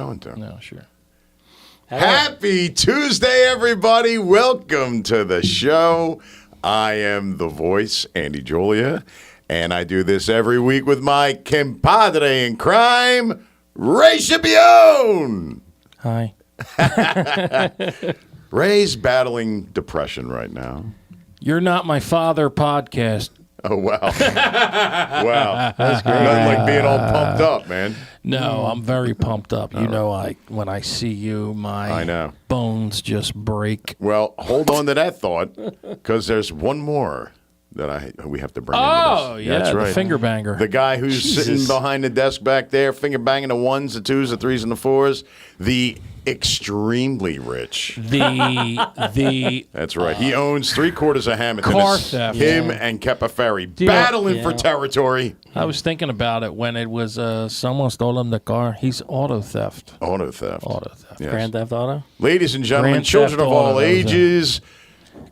going to. No, sure. Happy Tuesday, everybody. Welcome to the show. I am the voice, Andy Julia, and I do this every week with my compadre in crime, Ray Scipione. Hi. Ray's battling depression right now. You're Not My Father podcast. Oh, wow. Wow. That's great. Nothing like being all pumped up, man. No, I'm very pumped up. You know, when I see you, I know. bones just break. Well, hold on to that thought, because there's one more that we have to bring into this. Oh, yeah, That's right. the finger banger. The guy who's sitting behind the desk back there, finger banging the ones, the twos, the threes, and the fours. The extremely rich. That's right. He owns 3/4 of Hamilton. Car It's theft. him and Kepa Ferry battling for territory. I was thinking about it when it was someone stole him the car. He's auto theft. Auto theft. Yes. Grand Theft Auto? Ladies and gentlemen, Grand children Theft of all Auto, ages,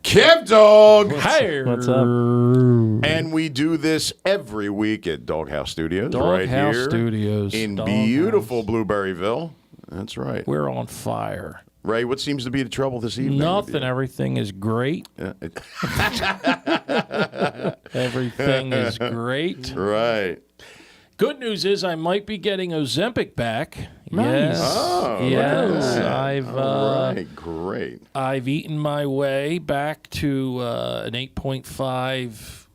Kev Dog. Hey, What's up? And we do this every week at Doghouse Studios, right Doghouse here Studios. in beautiful Blueberryville. That's right. We're on fire. Ray, what seems to be the trouble this evening? Nothing. Everything is great. Everything is great. Right. Good news is I might be getting Ozempic back. Nice. Yes. Oh, yes. all right, great. I've eaten my way back to an 8.5,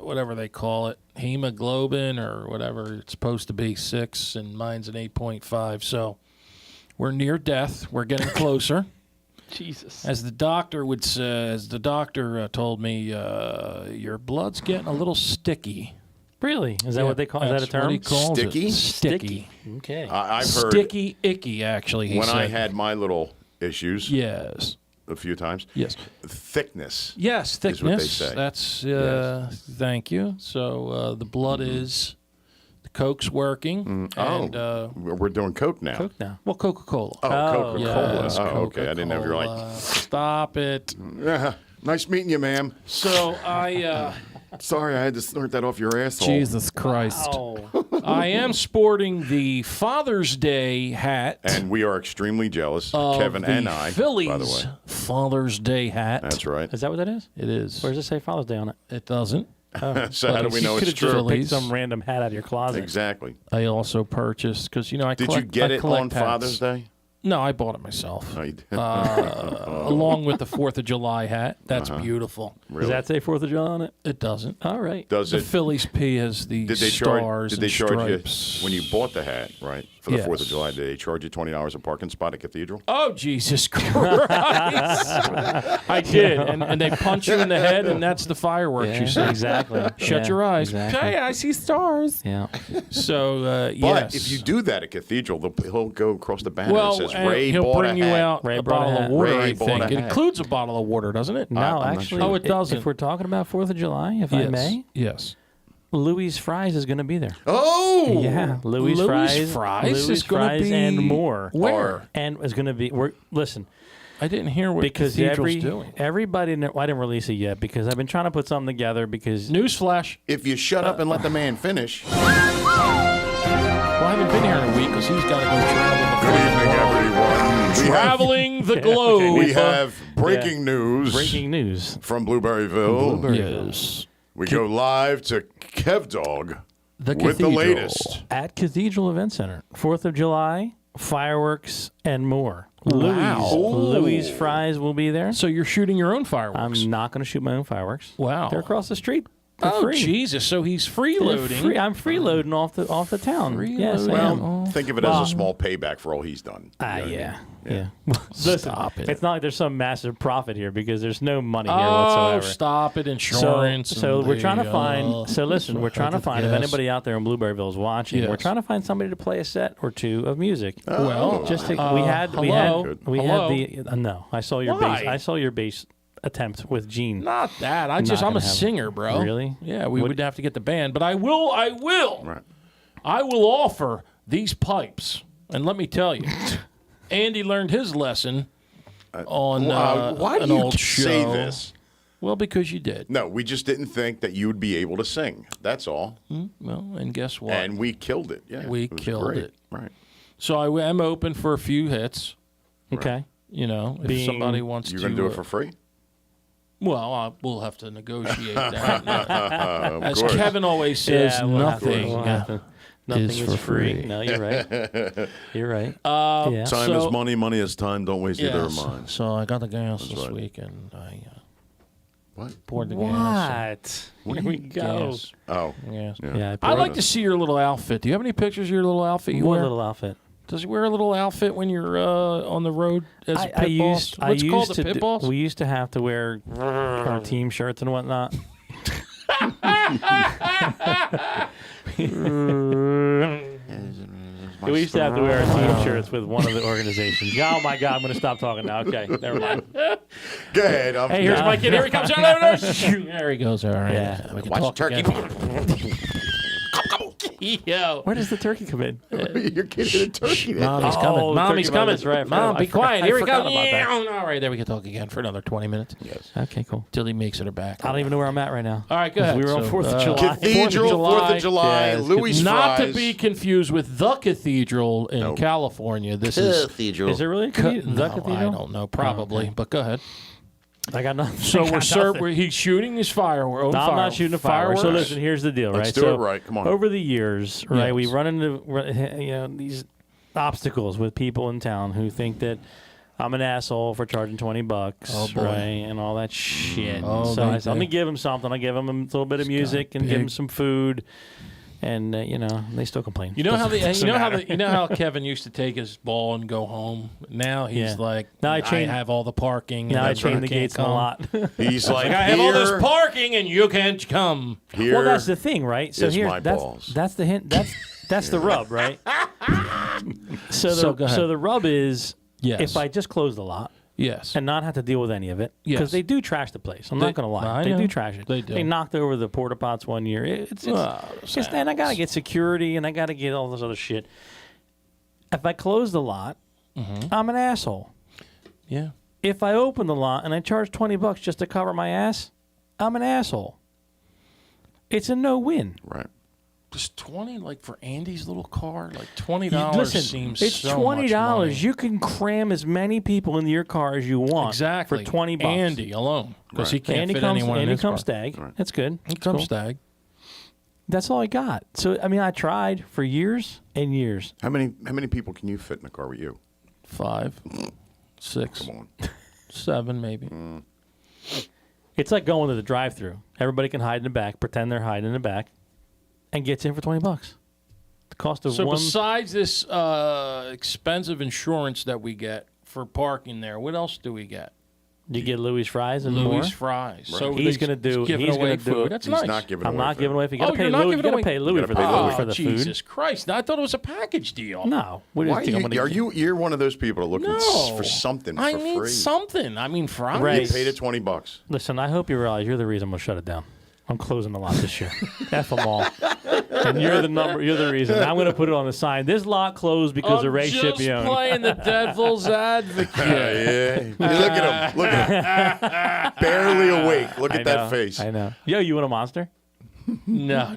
whatever they call it, hemoglobin or whatever it's supposed to be, 6, and mine's an 8.5. So we're near death. We're getting closer. Jesus. As the doctor would say, told me, your blood's getting a little sticky. Really? Is that what they call it? Is that a That's what term? he calls Sticky? it. Sticky. Okay. I've heard Sticky icky, actually, he when said. I had my little issues Yes. a few times. Yes. Thickness. Yes, thickness. Is what they say. That's, Yes. thank you. So the blood is, the Coke's working. And, We're doing Coke now. Coke now. well, Coca-Cola. Oh, Coca-Cola. Yes, Okay. I didn't know if you were like, Coca-Cola. Stop it. yeah, nice meeting you, ma'am. So I, Sorry, I had to snort that off your asshole. Jesus Christ. Oh. I am sporting the Father's Day hat. And we are extremely jealous, of Kevin the and I, Phillies by the way. Father's Day hat. That's right. Is that what that is? It is. Where does it say Father's Day on it? It doesn't. So how do we know You it's could have true? just picked Phillies. some random hat out of your closet. Exactly. I also purchased, because, I Did collect, you get I it collect on hats. Father's Day? No, I bought it myself. No, you did. Along with the 4th of July hat. That's beautiful. Really? Does that say 4th of July on it? It doesn't. All right. Does The it? Phillies P has the Did they stars charge? Did they and charge stripes. you when you bought the hat, right, for the 4th of Yes. July? Did they charge you $20 a parking spot at Cathedral? Oh, Jesus Christ. I did. And they punch you in the head, and that's the fireworks you see. Exactly. Shut Yeah, your eyes. Exactly. Hey, I see stars. Yeah. So, But yes. if you do that at Cathedral, he'll go across the banner well, that says and Ray he'll bought bring a you hat. out Ray a bought a bottle of hat. water, Ray I bought a think. It hat. includes a bottle of water, doesn't it? No, I'm not actually. sure. Oh, it doesn't. If we're talking about 4th of July, if I may, Yes. Louis Fries is going to be there. Oh! Yeah. Louis Fries Louis is gonna Fries be and more. where? And is going to be, listen, I didn't hear what because Cathedral's doing. everybody, I didn't release it yet because I've been trying to put something together because Newsflash. If you shut up and let the man finish. Well, I haven't been here in a week because he's got to go Good evening, traveling everyone. Traveling the globe. We have breaking news breaking news. from Blueberryville. Yes. We go live to Kev Dog The with the Cathedral. latest. At Cathedral Event Center, 4th of July, fireworks, and more. Wow. Louis Fries will be there. So you're shooting your own fireworks. I'm not going to shoot my own fireworks. Wow. They're across the street. For Oh, free. Jesus. So he's freeloading. I'm freeloading off the town. Yes, I am. Well, think of it as a small payback for all he's done. You know what I mean? Yeah. Listen, Stop it. it's not like there's some massive profit here because there's no money here Oh, whatsoever. stop it. Insurance. So and we're trying to the, find. So listen, we're trying to find if yes. anybody out there in Blueberryville is watching. Yes. We're trying to find somebody to play a set or two of music. Well, Just to, hello? we had Hello? the no. I saw your Why? bass. I saw your bass attempt with Gene. Not that. I'm Not a gonna have it. singer, bro. Really? Yeah, we would have to get the band. But I will. Right. I will offer these pipes. And let me tell you, Andy learned his lesson on why an do you old show. say this? Well, because you did. No, we just didn't think that you would be able to sing. That's all. Well, and guess what? And we killed it. Yeah, We it was killed great. it. Right. So I am open for a few hits. Okay. You know, if somebody wants You're to. going to do it for free? Well, we'll have to negotiate that. As course. Kevin always says, we'll have to- nothing. we'll have to- Nothing is is for free. free. No, you're right. You're right. Yeah. Time So- is money. Money is time. Don't waste either of mine. So I got the gas this right. week, and I What? poured the gas. What? Here we go. Gas. Oh. Gas. Yeah, I'd like to see your little outfit. Do you have any pictures of your little outfit you What wear? little outfit? Does he wear a little outfit when you're on the road as a pit boss? What's it called, the pit boss? We used to have to wear our team shirts and whatnot. We used to have to wear our team shirts with one of the organizations. Oh my God, I'm going to stop talking now. Okay, never mind. Go ahead. Hey, here's my kid. Here he comes. There he goes. All right. Yeah. We can Watch talk turkey. again. Yo. Where does the turkey come in? You're getting a turkey. Mommy's Oh, coming. the Mommy's turkey coming. that's right. Mom, be quiet. I Here he forgot comes. about that. All right, there we can talk again for another 20 minutes. Yes. Okay, cool. Till he makes it back. I don't even know where I'm at right now. All right, go ahead. We were on So, 4th of July. Cathedral, 4th of July, Yeah, Louis Not Fries. to be confused with the Cathedral in Nope. California. This is Cathedral. Is it really the cathedral? I don't know. Probably, okay. but go ahead. I got nothing. So I got nothing. he's shooting his fireworks. No, I'm not shooting a firework. So listen, here's the deal, Let's right? do so it right. Come on. Over the years, right, Yes. we run into these obstacles with people in town who think that I'm an asshole for charging $20, Oh, boy. right, and all that shit. Oh, so they I said, let do. me give them something. I give them a little bit of music and give them some food, and they still complain. You know how Doesn't matter. you know how Kevin used to take his ball and go home. Now he's Yeah. like, Now I I chain- have all the parking. Now and I that's why chain the can't gates come. a lot. He's like, I have all this here, parking and you can't come. here. Well, that's the thing, right? So is here, my that's balls. that's the hint. That's the rub, right? So go ahead. So the rub is Yes. if I just close the lot Yes. and not have to deal with any of it, because Yes. they do trash the place. I'm not going to lie, I they know. do trash it. They do. They knocked over the porta pots one year. It's Oh, and I got to get security and I got to get all this other shit. If I close the lot, I'm an asshole. Yeah. If I open the lot and I charge $20 just to cover my ass, I'm an asshole. It's a no-win. Right. Just 20, like for Andy's little car, like $20 Listen, seems it's so $20. much money. You can cram as many people into your car as you want. Exactly. For $20. Andy alone, because he can't Andy fit comes. anyone in Andy his comes car. stag. Right. That's good. He That's comes cool. stag. That's all I got. So I mean, I tried for years and years. How many people can you fit in a car with you? 5, 6, Come on. 7, maybe. It's like going to the drive-through. Everybody can hide in the back, pretend they're hiding in the back, and gets in for $20. The cost of So one. besides this expensive insurance that we get for parking there, what else do we get? You get Louis Fries and more. Louis Fries. So He's gonna gonna do- giving he's away gonna do- food. That's He's nice. not giving I'm away not food. giving away. If you got Oh, to pay you're not Louis, you giving got to away- pay Louis You for gotta pay the Louis. for the Jesus food. Christ! I thought it was a package deal. No, what do Why you think I'm are gonna you? You're one of those people that looking No, for something for I need free. something. I mean, fries. Right. You paid it $20. Listen, I hope you realize you're the reason I'm gonna shut it down. I'm closing the lot this year. F them all. And you're the number. You're the reason. I'm gonna put it on the sign. This lot closed because of Ray just Scipione. playing the devil's advocate. Yeah. Look at him. Look at him. Barely awake. Look I at that know, face. I know. Yo, you want a monster? No.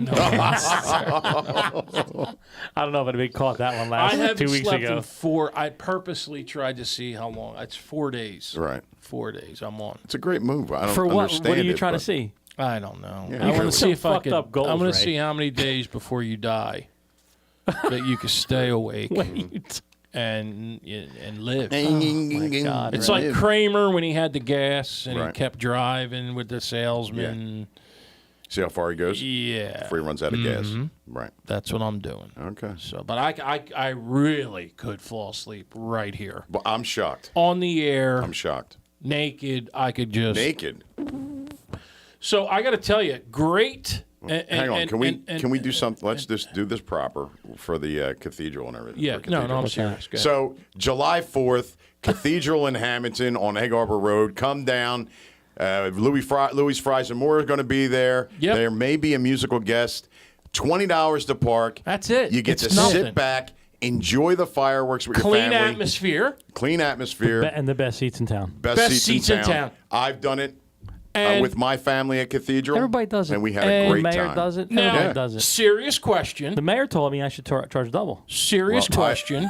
I don't know if anybody caught that one I last haven't 2 weeks slept ago. in 4. I purposely tried to see how long. It's 4 days. Right. 4 days. I'm on. It's a great move. I don't For what? understand What are you it, trying to but- see? I don't know. Yeah, I want you to got see if I fucked could. up goals, I'm going to Ray. see how many days before you die that you can stay awake Wait. and live. Oh, my God. It's like Kramer when he had the gas and he Right. kept driving with the salesman. See how far he goes Yeah, before he runs out of gas. Mm-hmm. Right. that's what I'm doing. Okay. So, but I really could fall asleep right here But I'm shocked. on the air, I'm shocked. naked. I could just Naked. So I got to tell you, great. Hang on. Can we do something? Let's just do this proper for the cathedral and everything. Yeah, for no, cathedral. I'm serious. Go ahead. So July 4th, Cathedral in Hamilton on Egg Harbor Road. Come down. Louis Fries and more are going to be there. Yep. There may be a musical guest. $20 to park. That's it. You get It's to nothing. sit back, enjoy the fireworks with your Clean family. atmosphere. Clean atmosphere. And the best seats in town. Best seats in town. town. I've done it. And with my family at Cathedral. Everybody does it. And we had a great The mayor time. does it. Now, Everybody does it. serious question. The mayor told me I should charge double. Serious Well, question.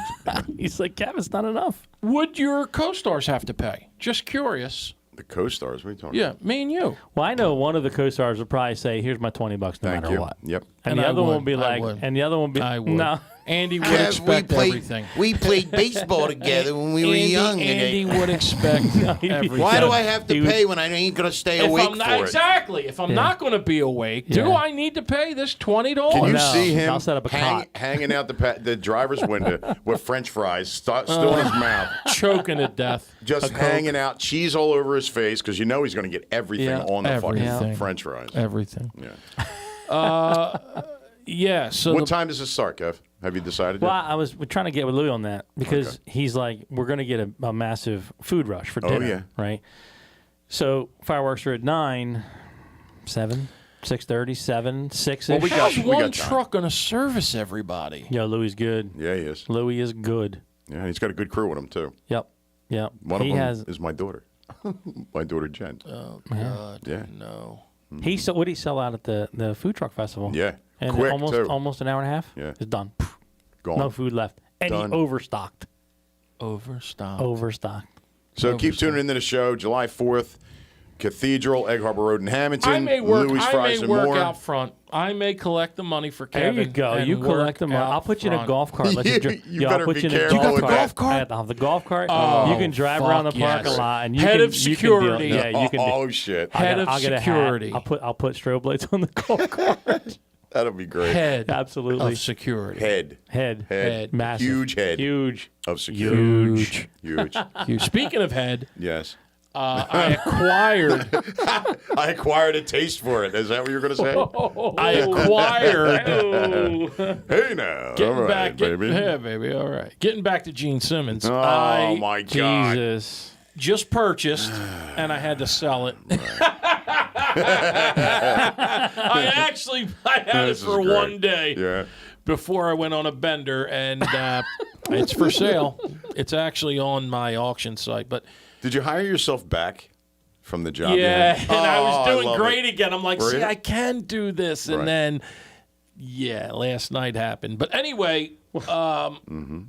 He's like, Kev, it's not enough. Would your co-stars have to pay? Just curious. The co-stars, what are you talking Yeah, about? me and you. Well, I know one of the co-stars would probably say, "Here's my $20 no Thank matter you. what." Yep. And, And the I other one would. would be I like, would. and the other one would be, I would. no. Andy would Kev, expect everything. we played baseball together when we were young. Andy would expect everything. Why do I have to He was- pay when I ain't gonna stay If awake I'm not, for it? exactly. If I'm not going to be awake, do Yeah. I need to pay this $20? Can you no. see him I'll set up a cot. hanging out the driver's window with French fries still in his mouth, choking to death? just hanging out, cheese all over his face because you know he's going to get everything Yeah. on the fucking Everything. French fries. Everything. Yeah. Yeah. So What time does this start, Kev? Have you decided? Well, yet? we're trying to get with Louis on that because Okay. he's like, we're going to get a massive food rush for dinner, yeah. right? So fireworks are at 9, 7, 6:30, 7, 6ish. Well, we got- how's one time. truck going to service everybody? Yo, Louis is good. Yeah, he is. Louis is good. Yeah, he's got a good crew with him too. Yep. One He of them has. is my daughter. My daughter Jen. Oh God. Yeah. No. What did he sell out at the food truck festival? Yeah. And Quick, almost too. almost an hour and a half. Yeah. It's done. Gone. No food left, and Done. he overstocked. Overstock. Overstocked. So keep tuning into the show. July 4th, Cathedral, Egg Harbor Road in Hamilton. I may work. Louis I Fries may and work more. out front. I may collect the money for Kevin. There you go. and You collect work them. I'll out put you in a front. golf cart. Let You I'll better put be you in a careful golf with cart. that. golf cart? I'll have the golf cart. Oh, you can drive around the fuck parking yes. lot, and you Head can, of you can deal- security. yeah, you can. Oh shit, Head of I'll get a hat. security. I'll put strobe lights on the golf cart. that'll be great. Head Absolutely. of security. Head. Head. Massive. Huge head. Huge. Of security. Huge. Huge. Huge. Speaking of head, Yes. I acquired. I acquired a taste for it. Is that what you're going to say? I acquired. Hey now. Getting All right, back, baby. Yeah, baby. All right. Getting back to Gene Simmons. Oh, I my God. Jesus. just purchased, and I had to sell it. I had This it for is great. one day Yeah. before I went on a bender, and it's for sale. It's actually on my auction site, but Did you hire yourself back from the job? yeah, you had? and I Oh, was doing love great it. again. I'm like, Were see, you? I can do this, and Right. then last night happened. But anyway, We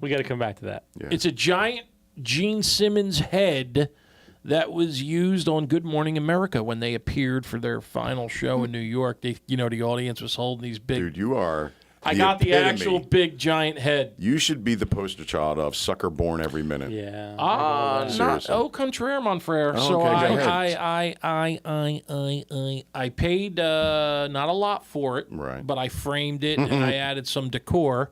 got to come back to that. it's a giant Gene Simmons head that was used on Good Morning America when they appeared for their final show in New York. They, the audience was holding these big. Dude, you are. I got the epitome. actual big giant head. You should be the poster child of sucker born every minute. Yeah. Not Seriously. au contraire, mon frère. Oh, So okay, go I paid not a lot for it, Right. but I framed it and I added some decor,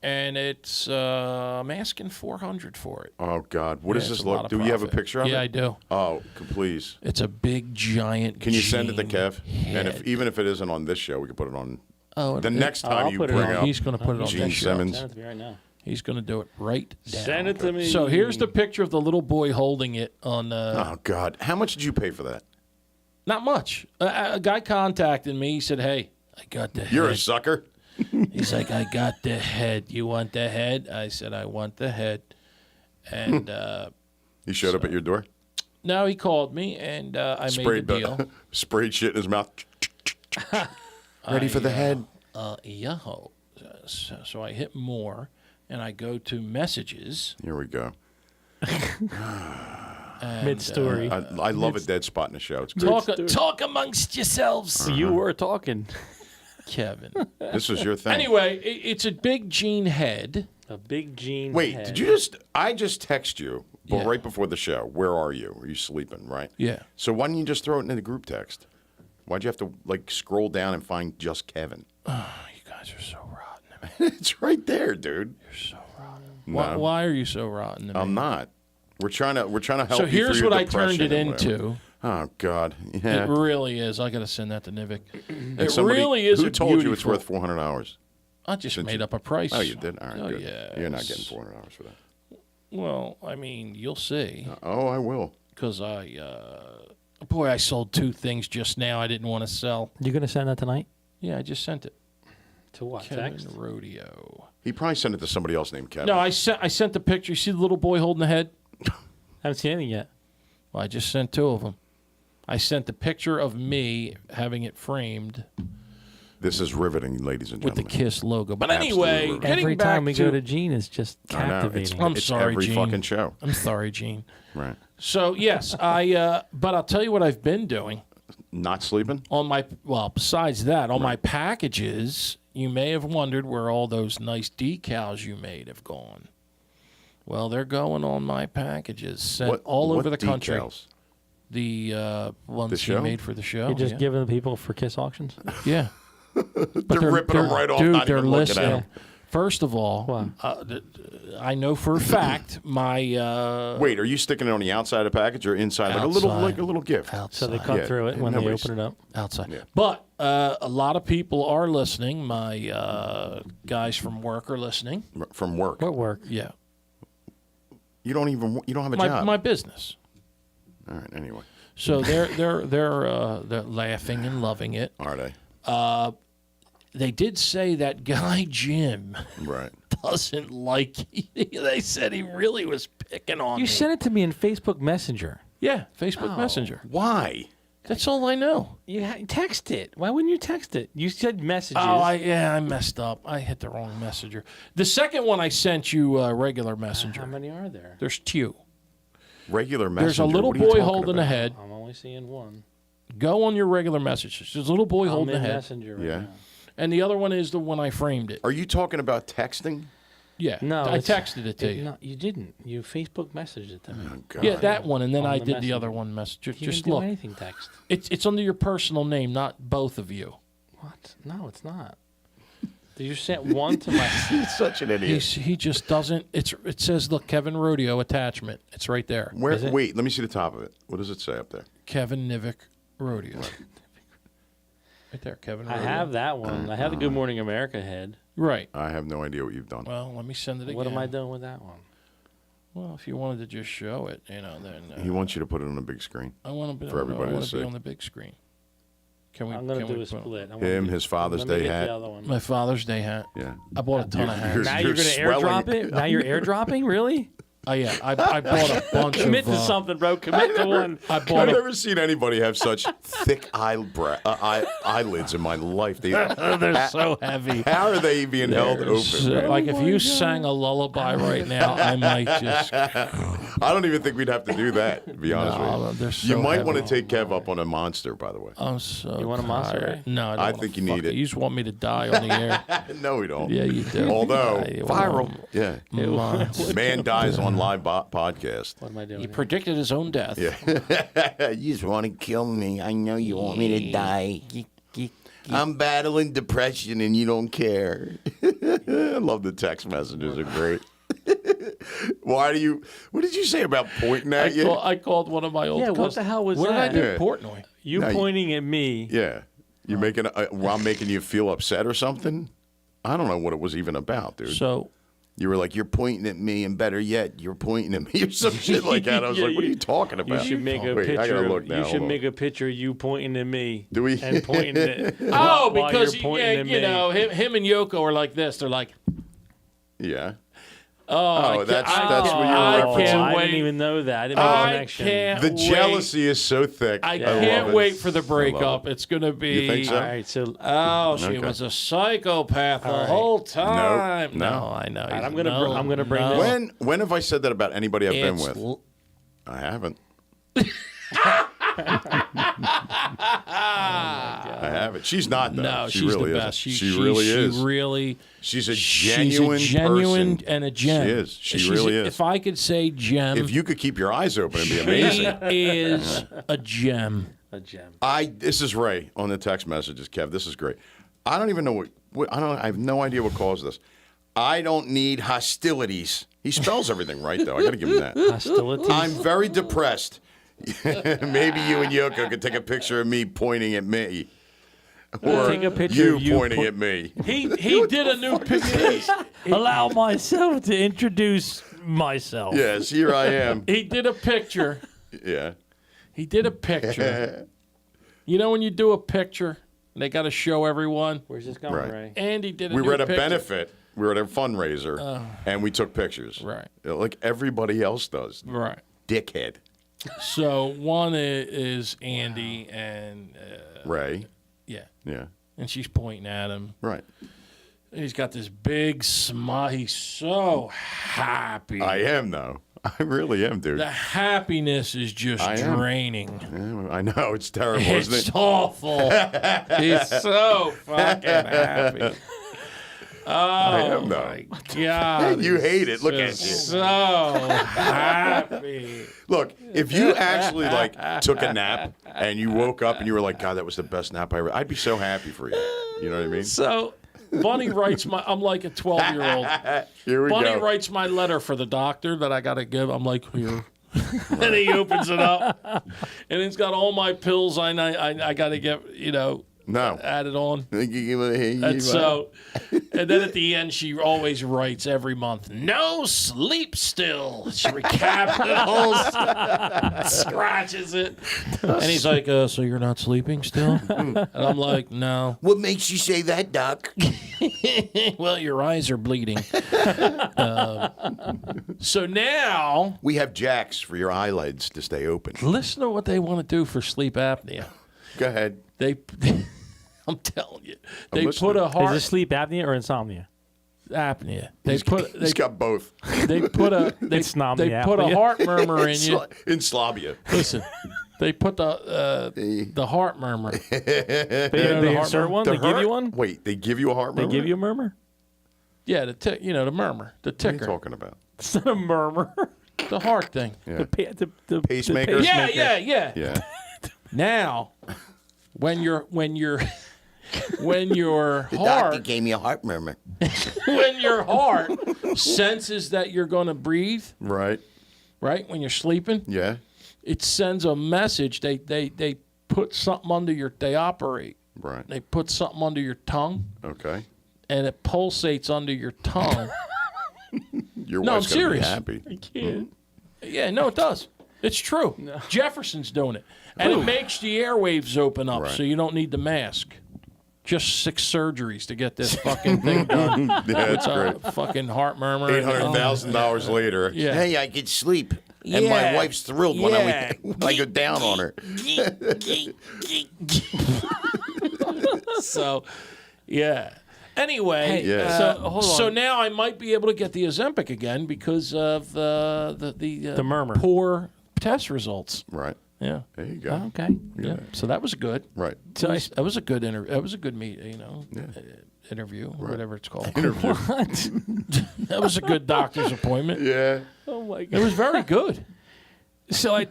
and it's I'm asking $400 for it. Oh God, what does Yeah, this it's a lot look? of Do you have a profit. picture of it? Yeah, I do. Oh, please. It's a big giant. Can you send it to Gene Kev? And head. even if it isn't on this show, we can put it on. Oh, The next time I'll you put it bring on. out he's going to put it on Gene this show. Simmons. Send it to me right now. He's going to do it right down. Send it to me. So here's the picture of the little boy holding it on. Oh God, how much did you pay for that? Not much. A guy contacted me. He said, "Hey, I got the You're a head." sucker. He's like, "I got the head. You want the head?" I said, "I want the head." And He showed up at your door, now he called me, and I sprayed made the deal. sprayed shit in his mouth. Ready for the head? Yahoo. So I hit more, and I go to messages. Here we go. And, Mid-story. I love a dead spot in the show. It's great. talk amongst yourselves, You were talking. Kevin. This was your thing. Anyway, it's a big Gene head. A big Gene Wait, head. did you just? I just text you, but Yeah. right before the show. Where are you? Are you sleeping? Right. Yeah. So why didn't you just throw it in the group text? Why'd you have to scroll down and find just Kevin? You guys are so rotten to me. It's right there, dude. You're so rotten. No. Why are you so rotten to me? I'm not. We're trying to help. So you here's through what your I turned it depression and whatever. into. Oh God. Yeah. It really is. I got to send that to Nivik. And It somebody- really is. Who a told you it's beautiful- worth $400? I just since made you- up a price. Oh, you did. All right. Oh, good. yes. You're not getting $400 for that. Well, I mean, you'll see. Oh, I will. Because I sold 2 things just now I didn't want to sell. You gonna send that tonight? Yeah, I just sent it. To what? Kevin Text? Rodeo. He probably sent it to somebody else named Kevin. No, I sent the picture. You see the little boy holding the head? Haven't seen anything yet. Well, I just sent 2 of them. I sent the picture of me having it framed This is riveting, ladies and with the gentlemen. KISS logo. But Absolutely anyway, riveting. getting Every back time we to, go to Gene, it's just I know. captivating. I'm It's sorry, every Gene. fucking show. I'm sorry, Gene. Right. So yes, but I'll tell you what I've been doing Not sleeping? on my. Well, besides that, on my packages, you may have wondered where all those nice decals you made have gone. Well, they're going on my packages, sent all over the country. Decals? The ones The you show? made for the show. You're just yeah. giving the people for KISS auctions? Yeah. They're ripping them right off, Dude, not they're even looking at listening. them. First of all, Wow. I know for a fact my Wait, are you sticking it on the outside of the package or inside? Like a little gift? So outside. they cut Yeah, through it when they nobody's- open it up. outside. Yeah. But a lot of people are listening. My guys from work are listening. From work. What work? Yeah. You don't have a My job. my business. All right, anyway. So they're laughing and loving it. Are they? They did say that guy Jim Right. doesn't like. They said he really was picking on You me. sent it to me in Facebook Messenger. Yeah, Facebook Oh. Messenger. Why? That's all I know. You text it. Why wouldn't you text it? You said messages. Oh, I messed up. I hit the wrong messenger. The second one I sent you regular messenger. How many are there? There's two. Regular messenger. There's a little What are you boy talking holding about? a head. I'm only seeing one. Go on your regular messages. There's a little boy I'm holding a in head. Messenger right Yeah. now. And the other one is the one I framed it. Are you talking about texting? Yeah. No, I it's- texted it to you. No, you didn't. You Facebook messaged it to me. Oh, God. Yeah, that one, and then On I the did the messenger. other one messenger. You Just didn't do look. anything text. It's under your personal name, not both of you. What? No, it's not. You sent one to my. He's such an idiot. He just doesn't. It says look, Kevin Rodeo attachment. It's right there. Where? Is it? Wait, let me see the top of it. What does it say up there? Kevin Nivick Rodeo. Right there, Kevin I Rodeo. have that one. I have the Good Morning America head. Right. I have no idea what you've done. Well, let me send it again. What am I doing with that one? Well, if you wanted to just show it, then He wants you to put it on a big screen. I want to be, for everybody I want to to be see. on the big screen. Can we? I'm gonna can do we a put- split. Him, his Father's Let me Day get hat. The other one. My Father's Day hat. Yeah. I bought a ton of hats. Now You're you're gonna swelling. airdrop it. Now you're airdropping. Really? Oh yeah, I bought a bunch Commit of. to something, bro. Commit to one. I I've bought a never seen anybody have such thick eyelids in my life. They're so heavy. How are they being held open? So, man? like if you sang a lullaby right now, I might just. I don't even think we'd have to do that, to be honest No, with they're you. so You might heavy. want to take Kev up on a monster, by the way. I'm so. You want a monster, tired. eh? No, I don't I wanna think you fuck need it. You just want me to die on the air. No, we don't. Yeah, you do. Although, Yeah, you viral. want Yeah. monster. Man dies on live podcast. What am I doing? He here? predicted his own death. Yeah. You just want to kill me. I know you want me to die. I'm battling depression and you don't care. I love the text messages. Are great. Why do you? What did you say about pointing at you? I called one of my old Yeah, what cousins. the hell was what that? did I do? Yeah. Portnoy. You No, you- pointing at me. Yeah. You're making while making you feel upset or something. I don't know what it was even about, dude. So You were like, you're pointing at me, and better yet, you're pointing at me or some shit like that. I was Yeah, like, what are you- you talking You about? should make a Wait, I picture. gotta look now. You should Hold on. make a picture of you pointing at me. Do we? And pointing at. oh, while because you're pointing at you me. know him and Yoko are like this. They're like, Yeah. oh, that's I what can't- you were I referencing. can't I wait. didn't even know that. I didn't make a I connection. can't. The wait. jealousy is so thick. I love can't it. wait for the I love breakup. it. It's gonna be. You think so? All right, so Oh, she Okay. was a psychopath the All right. whole time. No. No, I know. right, I'm gonna bring this- When have I said that about anybody I've been It's with? l- I haven't. I haven't. She's not though. No, she she's really the isn't. best. She really is. She really. She's a She's genuine, a genuine person. and a gem. She is. She She's really a- is. If I could say gem, If you could keep your eyes open, it'd be she amazing. is a gem. a gem. This is Ray on the text messages, Kev. This is great. I don't even know what I have no idea what caused this. I don't need hostilities. He spells everything right though. I got to give him that. Hostilities. I'm very depressed. Maybe you and Yoko could take a picture of me pointing at me. Or Take a picture you of you pointing po- at me. He did a new picture. Allow myself to introduce myself. Yes, here I am. He did a picture. Yeah. He did a picture. You know when you do a picture, and they got to show everyone. Where's this going, Right. Ray? Andy did a We new were at a picture. benefit. We were at a fundraiser, and we took pictures. Right. Like everybody else does. Right. Dickhead. So one is Andy and Ray. yeah, Yeah. and she's pointing at him. Right. And he's got this big smile. He's so happy. I am though. I really am, dude. The happiness is just I am. draining. Yeah, I know it's terrible, isn't It's it? awful. He's so fucking happy. I Oh am though. my God. You hate it. Look at you. So happy. Look, if you actually like took a nap and you woke up and you were like, God, that was the best nap I ever. I'd be so happy for you. You know what I mean? So Bunny writes I'm like a 12-year-old. Here we Bunny go. writes my letter for the doctor that I got to give. I'm like, here. And he opens it up. And it's got all my pills I got to get, No. added on. And And so, and then at the end, she always writes every month, no sleep still. She recapitals, scratches it. And he's like, so you're not sleeping still? And I'm like, no. What makes you say that, Doc? Well, your eyes are bleeding. So now, we have jacks for your eyelids to stay open. listen to what they want to do for sleep apnea. Go ahead. I'm telling you, they listening. put a Is heart this sleep apnea or insomnia? apnea. He's got both. They put a It's not they the put a apnea. heart murmur in you. In Slavia. Listen, they put the heart murmur. They, know, they the heart insert murmur? one? The They give hurt- you one? Wait, they give you a heart They murmur? give you a murmur? Yeah, the murmur, the What are you ticker, talking about? It's not a murmur. the heart thing. Yeah. The Pacemaker? Yeah. Yeah. Now, when your The doctor heart gave me a heart murmur. when your heart senses that you're going to breathe, Right. right? When you're sleeping, Yeah. it sends a message. They put something under they operate. Right. They put something under your tongue, Okay. and it pulsates under your tongue. Your No, wife's I'm gonna be serious. happy. Can't. Yeah, no, it does. It's true. Jefferson's doing it. And it makes the airwaves open up Right. so you don't need the mask. Just 6 surgeries to get this fucking thing done. Yeah, that's great. Fucking heart murmur. $800,000 later. Yeah. Hey, I get sleep. And my Yeah. wife's thrilled when I go down on her. So, yeah. Anyway, Yeah. So, hold on. so now I might be able to get the Ozempic again because of the murmur. poor test results. Right. Yeah. There you go. Okay. Yeah. So that was good. Right. That was a good interview. That was a good interview, or whatever it's called. Interview. What? That was a good doctor's appointment. Yeah. Oh, my It God. was very good. So I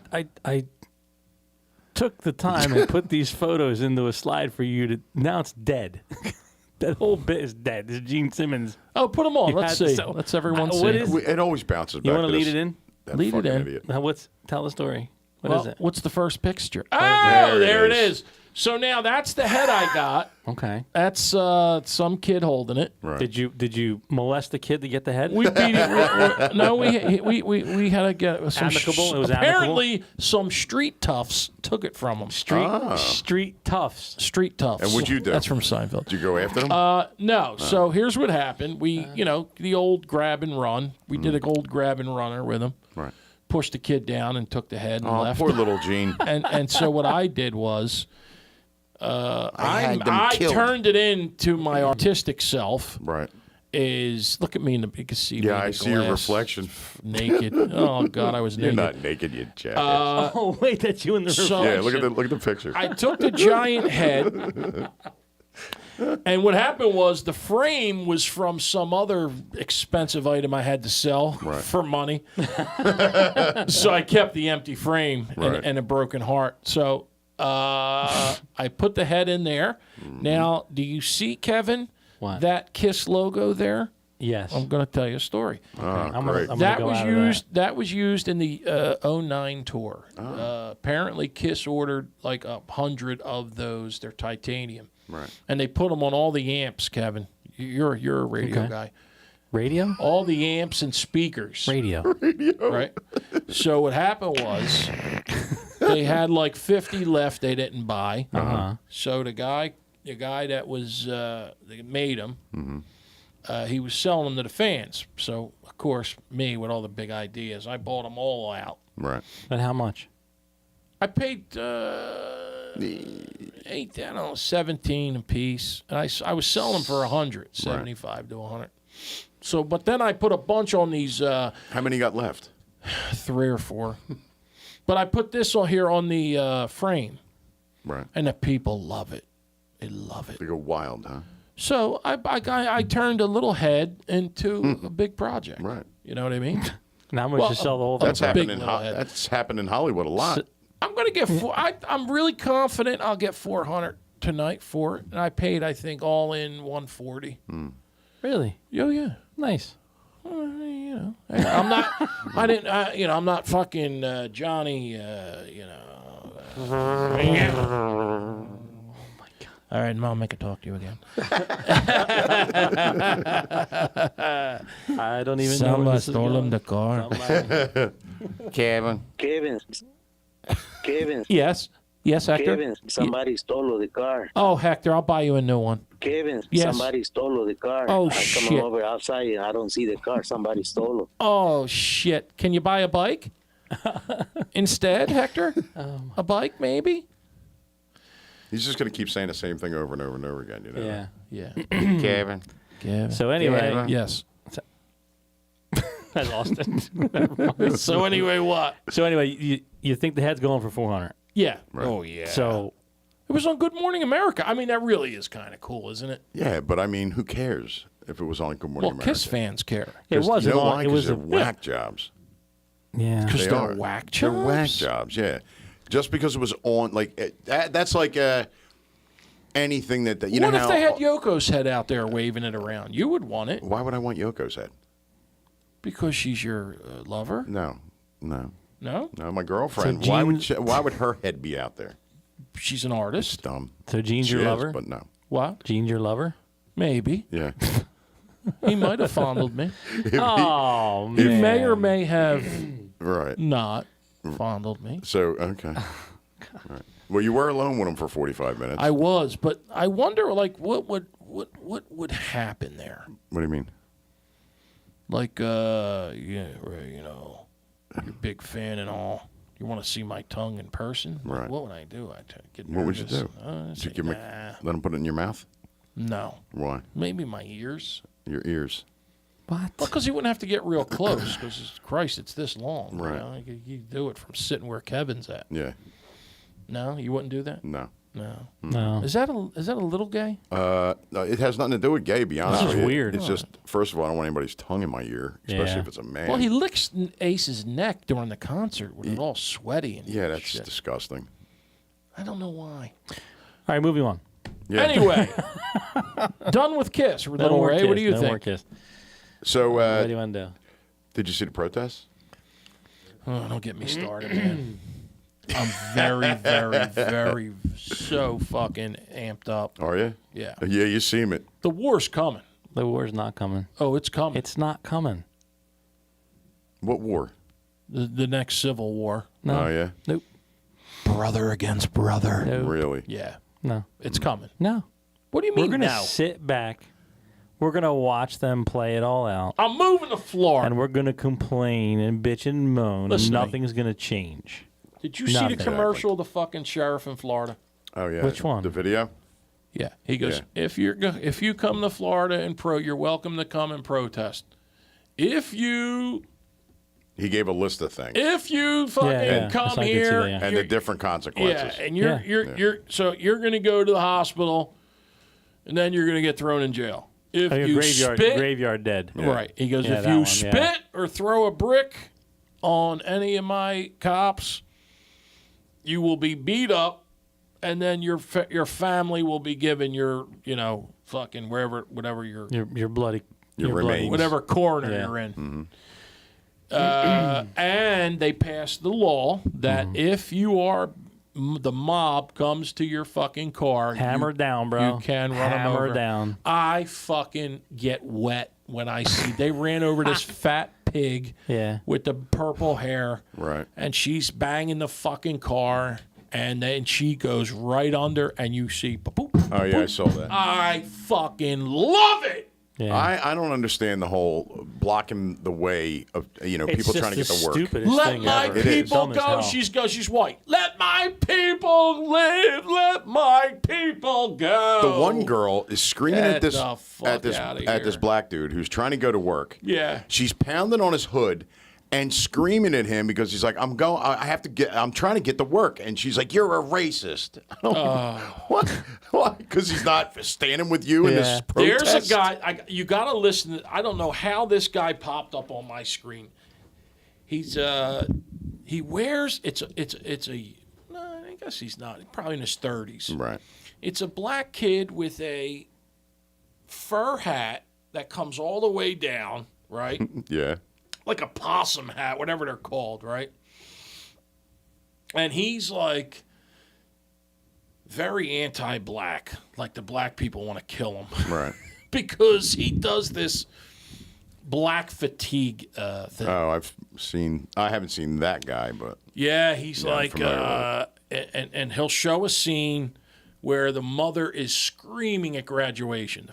took the time and put these photos into a slide for you to. Now it's dead. That whole bit is dead. This is Gene Simmons. Oh, put them on. You Let's had- see. so- Let's everyone see. what is- It always bounces back. You want to to lead this- it in? That Lead it fucking in. idiot. Now, tell the story. What is Well, it? what's the first picture? Oh, There there it it is. is. So now that's the head I got. Okay. That's some kid holding it. Right. Did you molest the kid to get the head? We beat it. No, we had to get some. Amicable? It was apparently some street toughs took it from him. Street toughs. Street toughs. And what'd you do? That's from Seinfeld. Did you go after them? No. So here's what happened. We, the old grab and run. We did an old grab and runner with him. Right. Pushed the kid down and took the head and Oh, left. poor little Gene. And so what I did was I had them I killed. turned it into my artistic self. Right. Is look at me in the you can see me Yeah, in the I see your glass, reflection. naked. Oh God, I was You're naked. not naked, you jackass. Oh wait, that's you in the so- yeah, look at the picture. I took the giant head, and what happened was the frame was from some other expensive item I had to sell for money. So I kept the empty frame Right. and a broken heart. So I put the head in there. Now, do you see, Kevin, What? that KISS logo there? Yes. I'm going to tell you a story. I'm great. gonna That go was out of used. That was used in the 09 tour. Apparently, KISS ordered like 100 of those. They're titanium, Right. and they put them on all the amps. Kevin, you're a radio Okay. guy. Radio? All the amps and speakers. Radio. Right. So what happened was they had like 50 left. They didn't buy. So the guy that was that made them. He was selling them to the fans. So, of course, me with all the big ideas, I bought them all out. Right. But how much? I paid 17 a piece, and I was selling them for 100, 75 to 100. So, but then I put a bunch on these. How many you got left? 3 or 4. But I put this on here on the frame, Right. and the people love it. They love it. They go wild, huh? So I turned a little head into a big project. Right. You know what I mean? Now how much you sell the whole thing? That's a happened big in little head. that's happened in Hollywood a lot. I'm gonna get I'm really confident I'll get 400 tonight for it, and I paid I think all in 140. Really? Oh yeah. Nice. You know, I'm not. I didn't. I'm not fucking Johnny. All right, Mom, I can talk to you again. I don't even know. Somebody where this is stole him going. the car. Kevin. Kevin, Yes. Yes, Hector. Kevin, somebody stole the car. Oh, Hector, I'll buy you a new one. Kevin, Yes. somebody stole the car. Oh, I shit. come over outside and I don't see the car. Somebody stole it. Oh shit! Can you buy a bike instead, Hector? A bike, maybe? He's just going to keep saying the same thing over and over and over again, you know? Yeah. Yeah. Kevin. Kevin. So anyway, Yeah. Yes. I lost it. So anyway, what? So anyway, you think the head's going for 400? Yeah. Oh yeah. So it was on Good Morning America. I mean, that really is kind of cool, isn't it? Yeah, but I mean, who cares if it was on Good Morning Well, America? Kiss fans care it was You know on. why? It 'Cause was they're a whack jobs. yeah. because They they're are. whack They're jobs. whack jobs, yeah. Just because it was on, like, that's like anything that, you know What if how... they had Yoko's head out there waving it around? You would want it Why would I want Yoko's head? because she's your lover. No. No, My girlfriend. So Why would her head be out there? she's an artist. It's dumb. So Gene's She your is, lover? but no. What? Gene's your lover? Maybe Yeah. he might have fondled me. Oh He man. may or may have Right. not fondled me. So, okay. Right. Well, you were alone with him for 45 minutes. I was, but I wonder, like, what would happen there? What do you mean? Like, yeah, you know, you're a big fan and all. You want to see my tongue in person? Like, Right. what would I do? I'd get nervous. What would you do? Say, Did you give let him put it in your mouth? no, Why? maybe my ears. Your ears. What? Well, because he wouldn't have to get real close. Because Christ, it's this long. Right. You know? You do it from sitting where Kevin's at. Yeah. No, you wouldn't do that. No. No. No. Is that a little gay? No, it has nothing to do with gay, to be honest This is with you. weird. It's just, first of all, I don't want anybody's tongue in my ear, especially Yeah. if it's a man. Well, he licks Ace's neck during the concert when it's all sweaty and Yeah, that's shit. disgusting. I don't know why. All right, moving on. Yeah. Anyway, done with Kiss. No Little more Ray, kiss. what do you no think? more kiss. So, What do you want to do? did you see the protests? Oh, don't get me started, man. I'm very, very, very so fucking amped up. Are you? Yeah. Yeah, you seen it. The war's coming. The war's not coming. Oh, it's coming. It's not coming. What war? The next civil war. No. Oh, yeah? Nope. Brother against brother. No. Really? Yeah. No. It's coming. No. What do you We're mean gonna now? sit back. We're gonna watch them play it all out, I'm moving to Florida. and we're gonna complain and bitch and moan, Listen and to me. nothing's gonna change. Did you see Nothing. the commercial of the fucking sheriff in Florida? Oh, yeah. Which one? The video? Yeah. He goes, Yeah. if you come to Florida and you're welcome to come and protest. If you He gave a list of things fucking Yeah. come So I can see here, that, yeah. and the you're- different yeah, consequences. and Yeah. you're going to go to the hospital, and then you're going to get thrown in jail. If Oh, your you graveyard dead. right? He goes, Yeah, if that you one, spit yeah. or throw a brick on any of my cops, you will be beat up, and then your family will be given your fucking whatever your Your bloody. Your bloody- remains. whatever corner Yeah. you're in. And they passed the law that if you are the mob comes to your fucking car, Hammer down, bro. You can run 'em Hammer over. down. I fucking get wet when I see they ran over this fat pig Yeah. with the purple hair, Right. and she's banging the fucking car, and then she goes right under, and you see, boop, Oh, yeah, I saw that. I fucking love it. Yeah. I don't understand the whole blocking the way of people It's trying to get just to work. the stupidest Let thing my ever. It is. people Dumb as go. hell. She's white. Let my people live. Let my people go. The one girl is screaming at Get this the fuck outta at this here. black dude who's trying to go to work. Yeah. She's pounding on his hood and screaming at him because he's like, I'm trying to get to work. And she's like, you're a racist. What? Why? Because he's not standing with you in this protest? There's a guy. You got to listen. I don't know how this guy popped up on my screen. He wears it's a. No, I guess he's not. Probably in his 30s. Right. It's a black kid with a fur hat that comes all the way down, right? Yeah. Like a possum hat, whatever they're called, right? And he's like very anti-black, like the black people want to kill him, Right. because he does this black fatigue thing. Oh, I haven't seen that guy, but Yeah, he's Yeah, I'm like, familiar and he'll show a scene where the mother is screaming at graduation.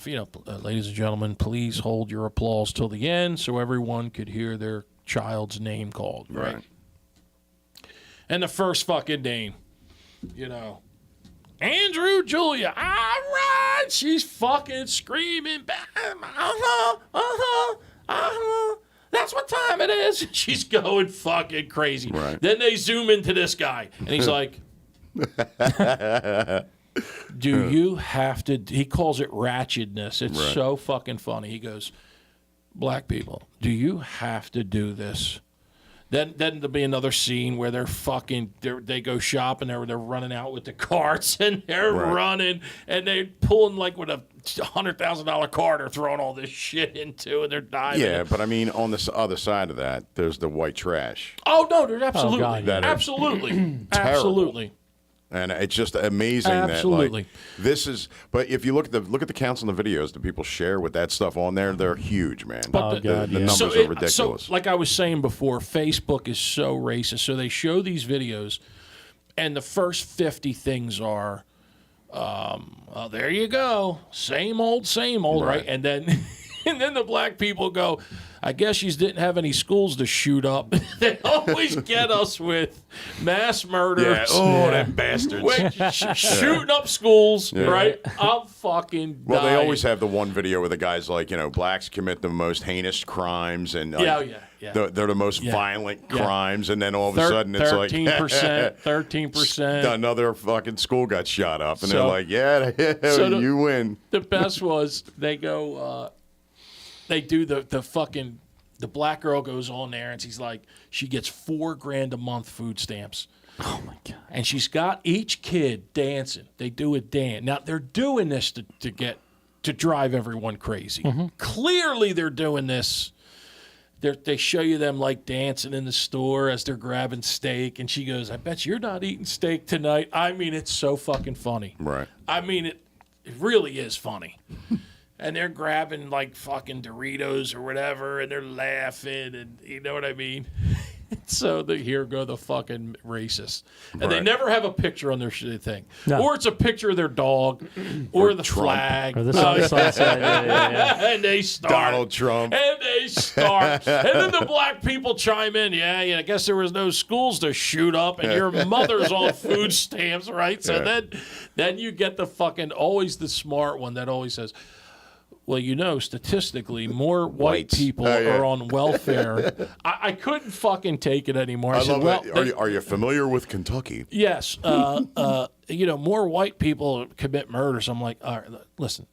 Ladies and gentlemen, please hold your applause till the end so everyone could hear their child's name called, right? And the first fucking name, Andrew Julia. All right, she's fucking screaming back. That's what time it is. She's going fucking crazy. Right. Then they zoom into this guy, and he's like, do you have to, he calls it ratchetness. It's Right. so fucking funny. He goes, black people, do you have to do this? Then there'll be another scene where they go shopping, they're running out with the carts, and they're Right. running, and they're pulling like with a $100,000 cart, they're throwing all this shit into, and they're diving. yeah. But I mean, on this other side of that, there's the white trash. Oh no, there's absolutely, God, yeah. That is absolutely, absolutely. And it's just amazing Absolutely. that this is. But if you look at the counts on the videos that people share with that stuff on there, they're huge, man. Oh, God, the yeah. numbers are ridiculous. So, like I was saying before, Facebook is so racist. So they show these videos, and the first 50 things are, well, there you go, same old, right? Right. And then, and then the black people go, I guess you didn't have any schools to shoot up. They always get us with mass murders. Yeah. Oh, that bastards. Wait, shooting up schools, Yeah. right? I'm fucking Well, they dying. always have the one video where the guy's like, blacks commit the most heinous crimes, and like, yeah. they're the most Yeah. violent Yeah. crimes, and then all of a sudden it's like 13%. another fucking school got shot up, and So- they're like, yeah, you win. The best was they go, they do the fucking, the black girl goes on there and she's like, she gets $4,000 a month food stamps. Oh my God. And she's got each kid dancing. They do a dance. Now they're doing this to drive everyone crazy. Clearly they're doing this. They show you them like dancing in the store as they're grabbing steak. And she goes, I bet you're not eating steak tonight. I mean, it's so fucking funny. Right. I mean, it really is funny. And they're grabbing like fucking Doritos or whatever, and they're laughing, and you know what I mean? So here go the fucking racists. And they Right. never have a picture on their shit thing. No. Or it's a picture of their dog, or the Trump. flag. Or the sunset. Yeah. And they start. Donald Trump. And they start. And then the black people chime in. Yeah, I guess there was no schools to shoot up, and your mother's on food stamps, right? So Yeah. then you get the fucking, always the smart one that always says, well, statistically, more white Whites. people Oh, yeah. are on welfare. I couldn't fucking take it anymore. I said, love well, that. Are you familiar with Kentucky? yes, more white people commit murders. I'm like, all right, listen,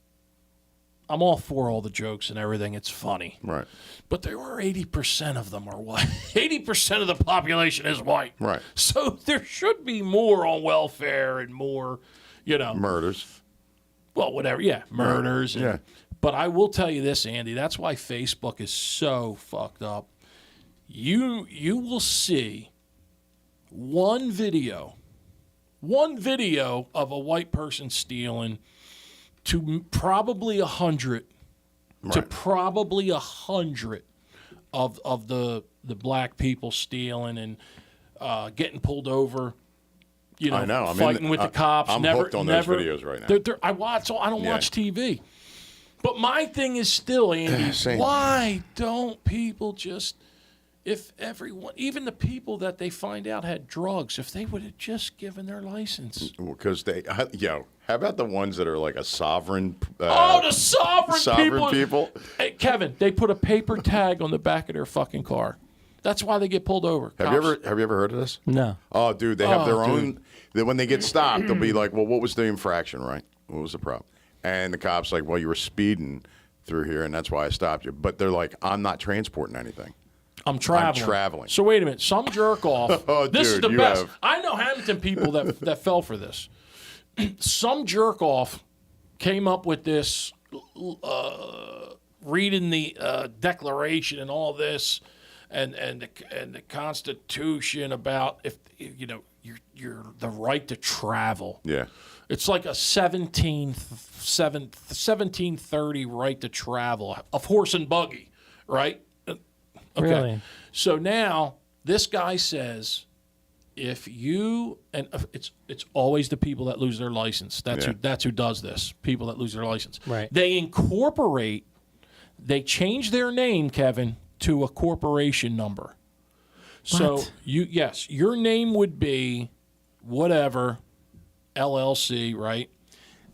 I'm all for all the jokes and everything. It's funny. Right. But there were 80% of them are white. 80% of the population is white. Right. So there should be more on welfare and more, Murders. well, whatever. Yeah, murders. Yeah. But I will tell you this, Andy. That's why Facebook is so fucked up. You will see one video of a white person stealing to probably 100 to Right. probably 100 of the black people stealing and getting pulled over. I know. Fighting with the cops. I'm hooked on those videos right now. I don't watch TV. But my thing is still, Andy, Same. why don't people just, if everyone, even the people that they find out had drugs, if they would have just given their license? Because how about the ones that are like a sovereign? The sovereign people. Hey, Kevin, they put a paper tag on the back of their fucking car. That's why they get pulled over. Have you ever heard of this? No. Oh, dude, they have their own. When they get stopped, they'll be like, "Well, what was the infraction, right? What was the problem?" And the cop's like, "Well, you were speeding through here, and that's why I stopped you." But they're like, "I'm not transporting anything. I'm traveling. I'm traveling." So wait a minute. Some jerk off. Oh, this is dude, the you best. have- I know Hamilton people that fell for this. Some jerk off came up with this, reading the Declaration and all this, and the Constitution about if you're the right to travel. Yeah. It's like a 1730 right to travel of horse and buggy, right? Okay. Really? So now this guy says, if you and it's always the people that lose their license. That's who does this. People that lose their license. Right. They change their name, Kevin, to a corporation number. So What? your name would be whatever LLC, right?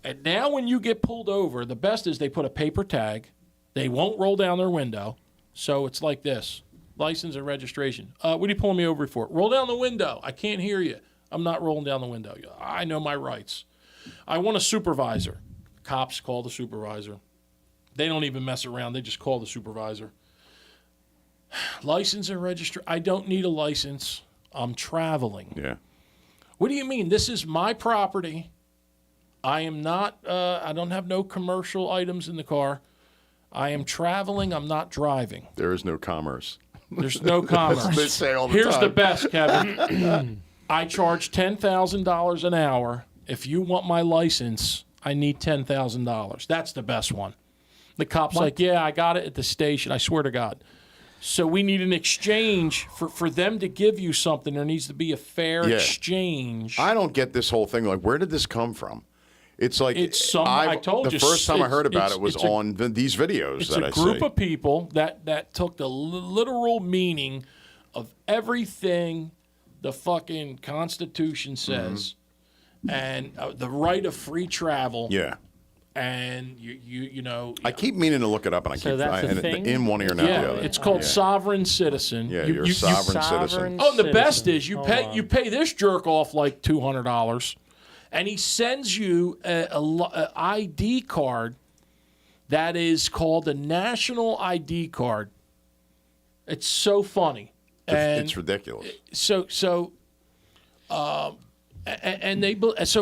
And now when you get pulled over, the best is they put a paper tag. They won't roll down their window. So it's like this. License and registration. What are you pulling me over for? Roll down the window. I can't hear you. I'm not rolling down the window. I know my rights. I want a supervisor. Cops call the supervisor. They don't even mess around. They just call the supervisor. License and registration. I don't need a license. I'm traveling. Yeah. What do you mean? This is my property. I am not, I don't have no commercial items in the car. I am traveling. I'm not driving. There is no commerce. There's no commerce. That's what they say all the Here's time. the best, Kevin. I charge $10,000 an hour. If you want my license, I need $10,000. That's the best one. The cop's like, yeah, I got it at the station. I swear to God. So we need an exchange for them to give you something. There needs to be a fair exchange. I don't get this whole thing. Like, where did this come from? It's like I told you. The first time I heard about it was on these videos It's that a I group see. of people that took the literal meaning of everything the fucking Constitution says, and the right of free travel. Yeah. And you know. I keep meaning to look it up, and I So keep that's the and thing? in one ear, not the Yeah, other. it's called sovereign citizen. Yeah, you're a sovereign citizen. Oh, and the best is Hold on. you pay this jerk off like $200, and he sends you a ID card that is called a national ID card. It's so funny. It's ridiculous. So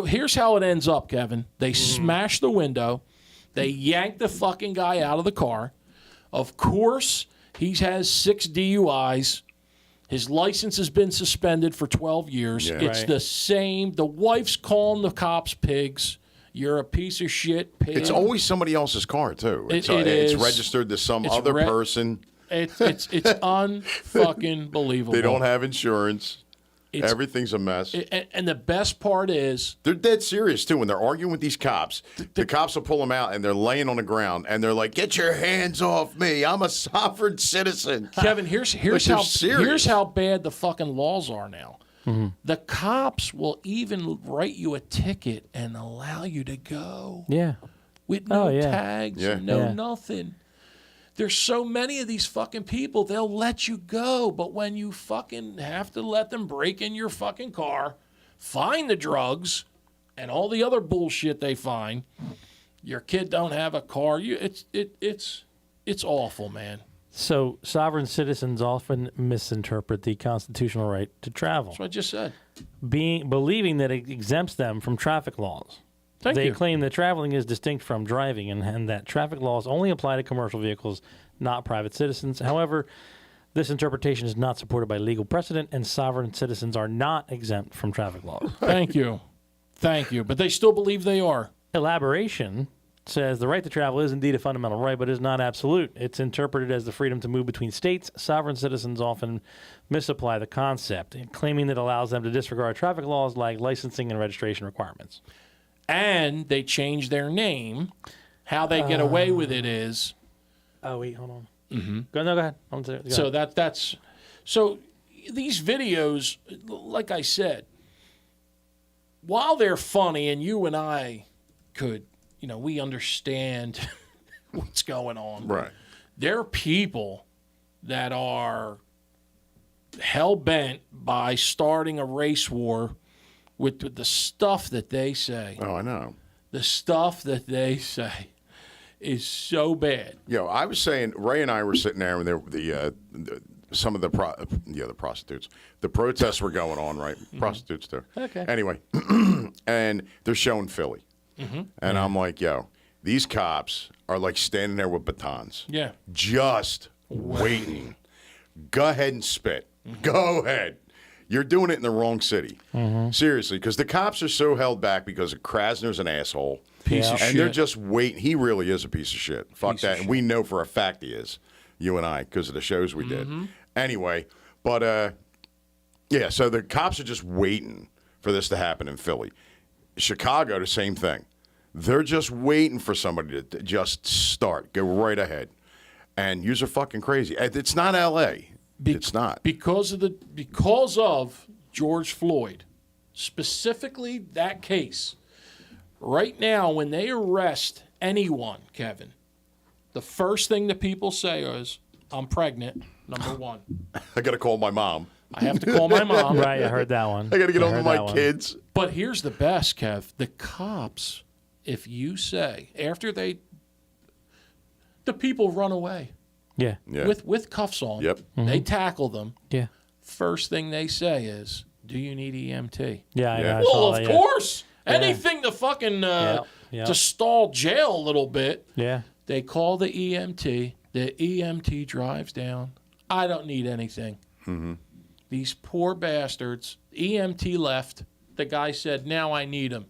here's how it ends up, Kevin. They smash the window. They yank the fucking guy out of the car. Of course, he has 6 DUIs. His license has been suspended for 12 years. Yeah. It's Right. the same. The wife's calling the cops pigs. You're a piece of shit pig. It's always somebody else's car too. It's It's registered to some other person. It's unfucking believable. They don't have insurance. It's- Everything's a mess. And the best part is, They're dead serious too when they're arguing with these cops. The cops will pull them out and they're laying on the ground and they're like, "Get your hands off me! I'm a sovereign citizen." Kevin, here's they're how serious. bad the fucking laws are now. The cops will even write you a ticket and allow you to go Yeah. with no Oh, yeah. tags, Yeah. and no Yeah. nothing. There's so many of these fucking people, they'll let you go, but when you fucking have to let them break in your fucking car, find the drugs and all the other bullshit they find, your kid don't have a car, it's awful, man. So sovereign citizens often misinterpret the constitutional right to travel, That's what I just said. believing that it exempts them from traffic laws. Thank They you. claim that traveling is distinct from driving and that traffic laws only apply to commercial vehicles, not private citizens. However, this interpretation is not supported by legal precedent, and sovereign citizens are not exempt from traffic laws. Thank you. Thank you. But they still believe they are. Elaboration says the right to travel is indeed a fundamental right, but is not absolute. It's interpreted as the freedom to move between states. Sovereign citizens often misapply the concept, claiming that it allows them to disregard traffic laws like licensing and registration requirements. And they changed their name how they get away with it is. Oh wait, hold on. Mm-hmm. Go ahead. So that's so these videos, like I said, while they're funny and you and I could, we understand what's going on. Right. There are people that are hell bent by starting a race war with the stuff that they say. Oh, I know. The stuff that they say is so bad. I was saying, Ray and I were sitting there when some of the prostitutes, the protests were going on, right? Prostitutes too. Okay. Anyway, and they're showing Philly, and I'm like, these cops are like standing there with batons, just waiting. Go ahead and spit. Go ahead. You're doing it in the wrong city. Seriously, because the cops are so held back because Krasner's an asshole. Piece of shit. And they're just waiting. He really is a piece of shit. Fuck Piece that. of And we know for a fact he is, you and I, because of the shows we did. Anyway, but so the cops are just waiting for this to happen in Philly. Chicago, the same thing. They're just waiting for somebody to just start. Go right ahead. And yous are fucking crazy. It's not L.A. It's not. Because of George Floyd, specifically that case. Right now, when they arrest anyone, Kevin, the first thing that people say is, I'm pregnant, number one. I got to call my mom. I have to call my mom. Right, I heard that one. I got to get on to my kids. But here's the best, Kev. The cops, if you say, after the people run away. Yeah. With cuffs on. Yep. They tackle them. Yeah. First thing they say is, do you need EMT? Yeah, I know. I Well, saw of that, course. Anything to fucking to stall jail a little bit. Yeah. They call the EMT. The EMT drives down. I don't need anything. These poor bastards. EMT left. The guy said, now I need him.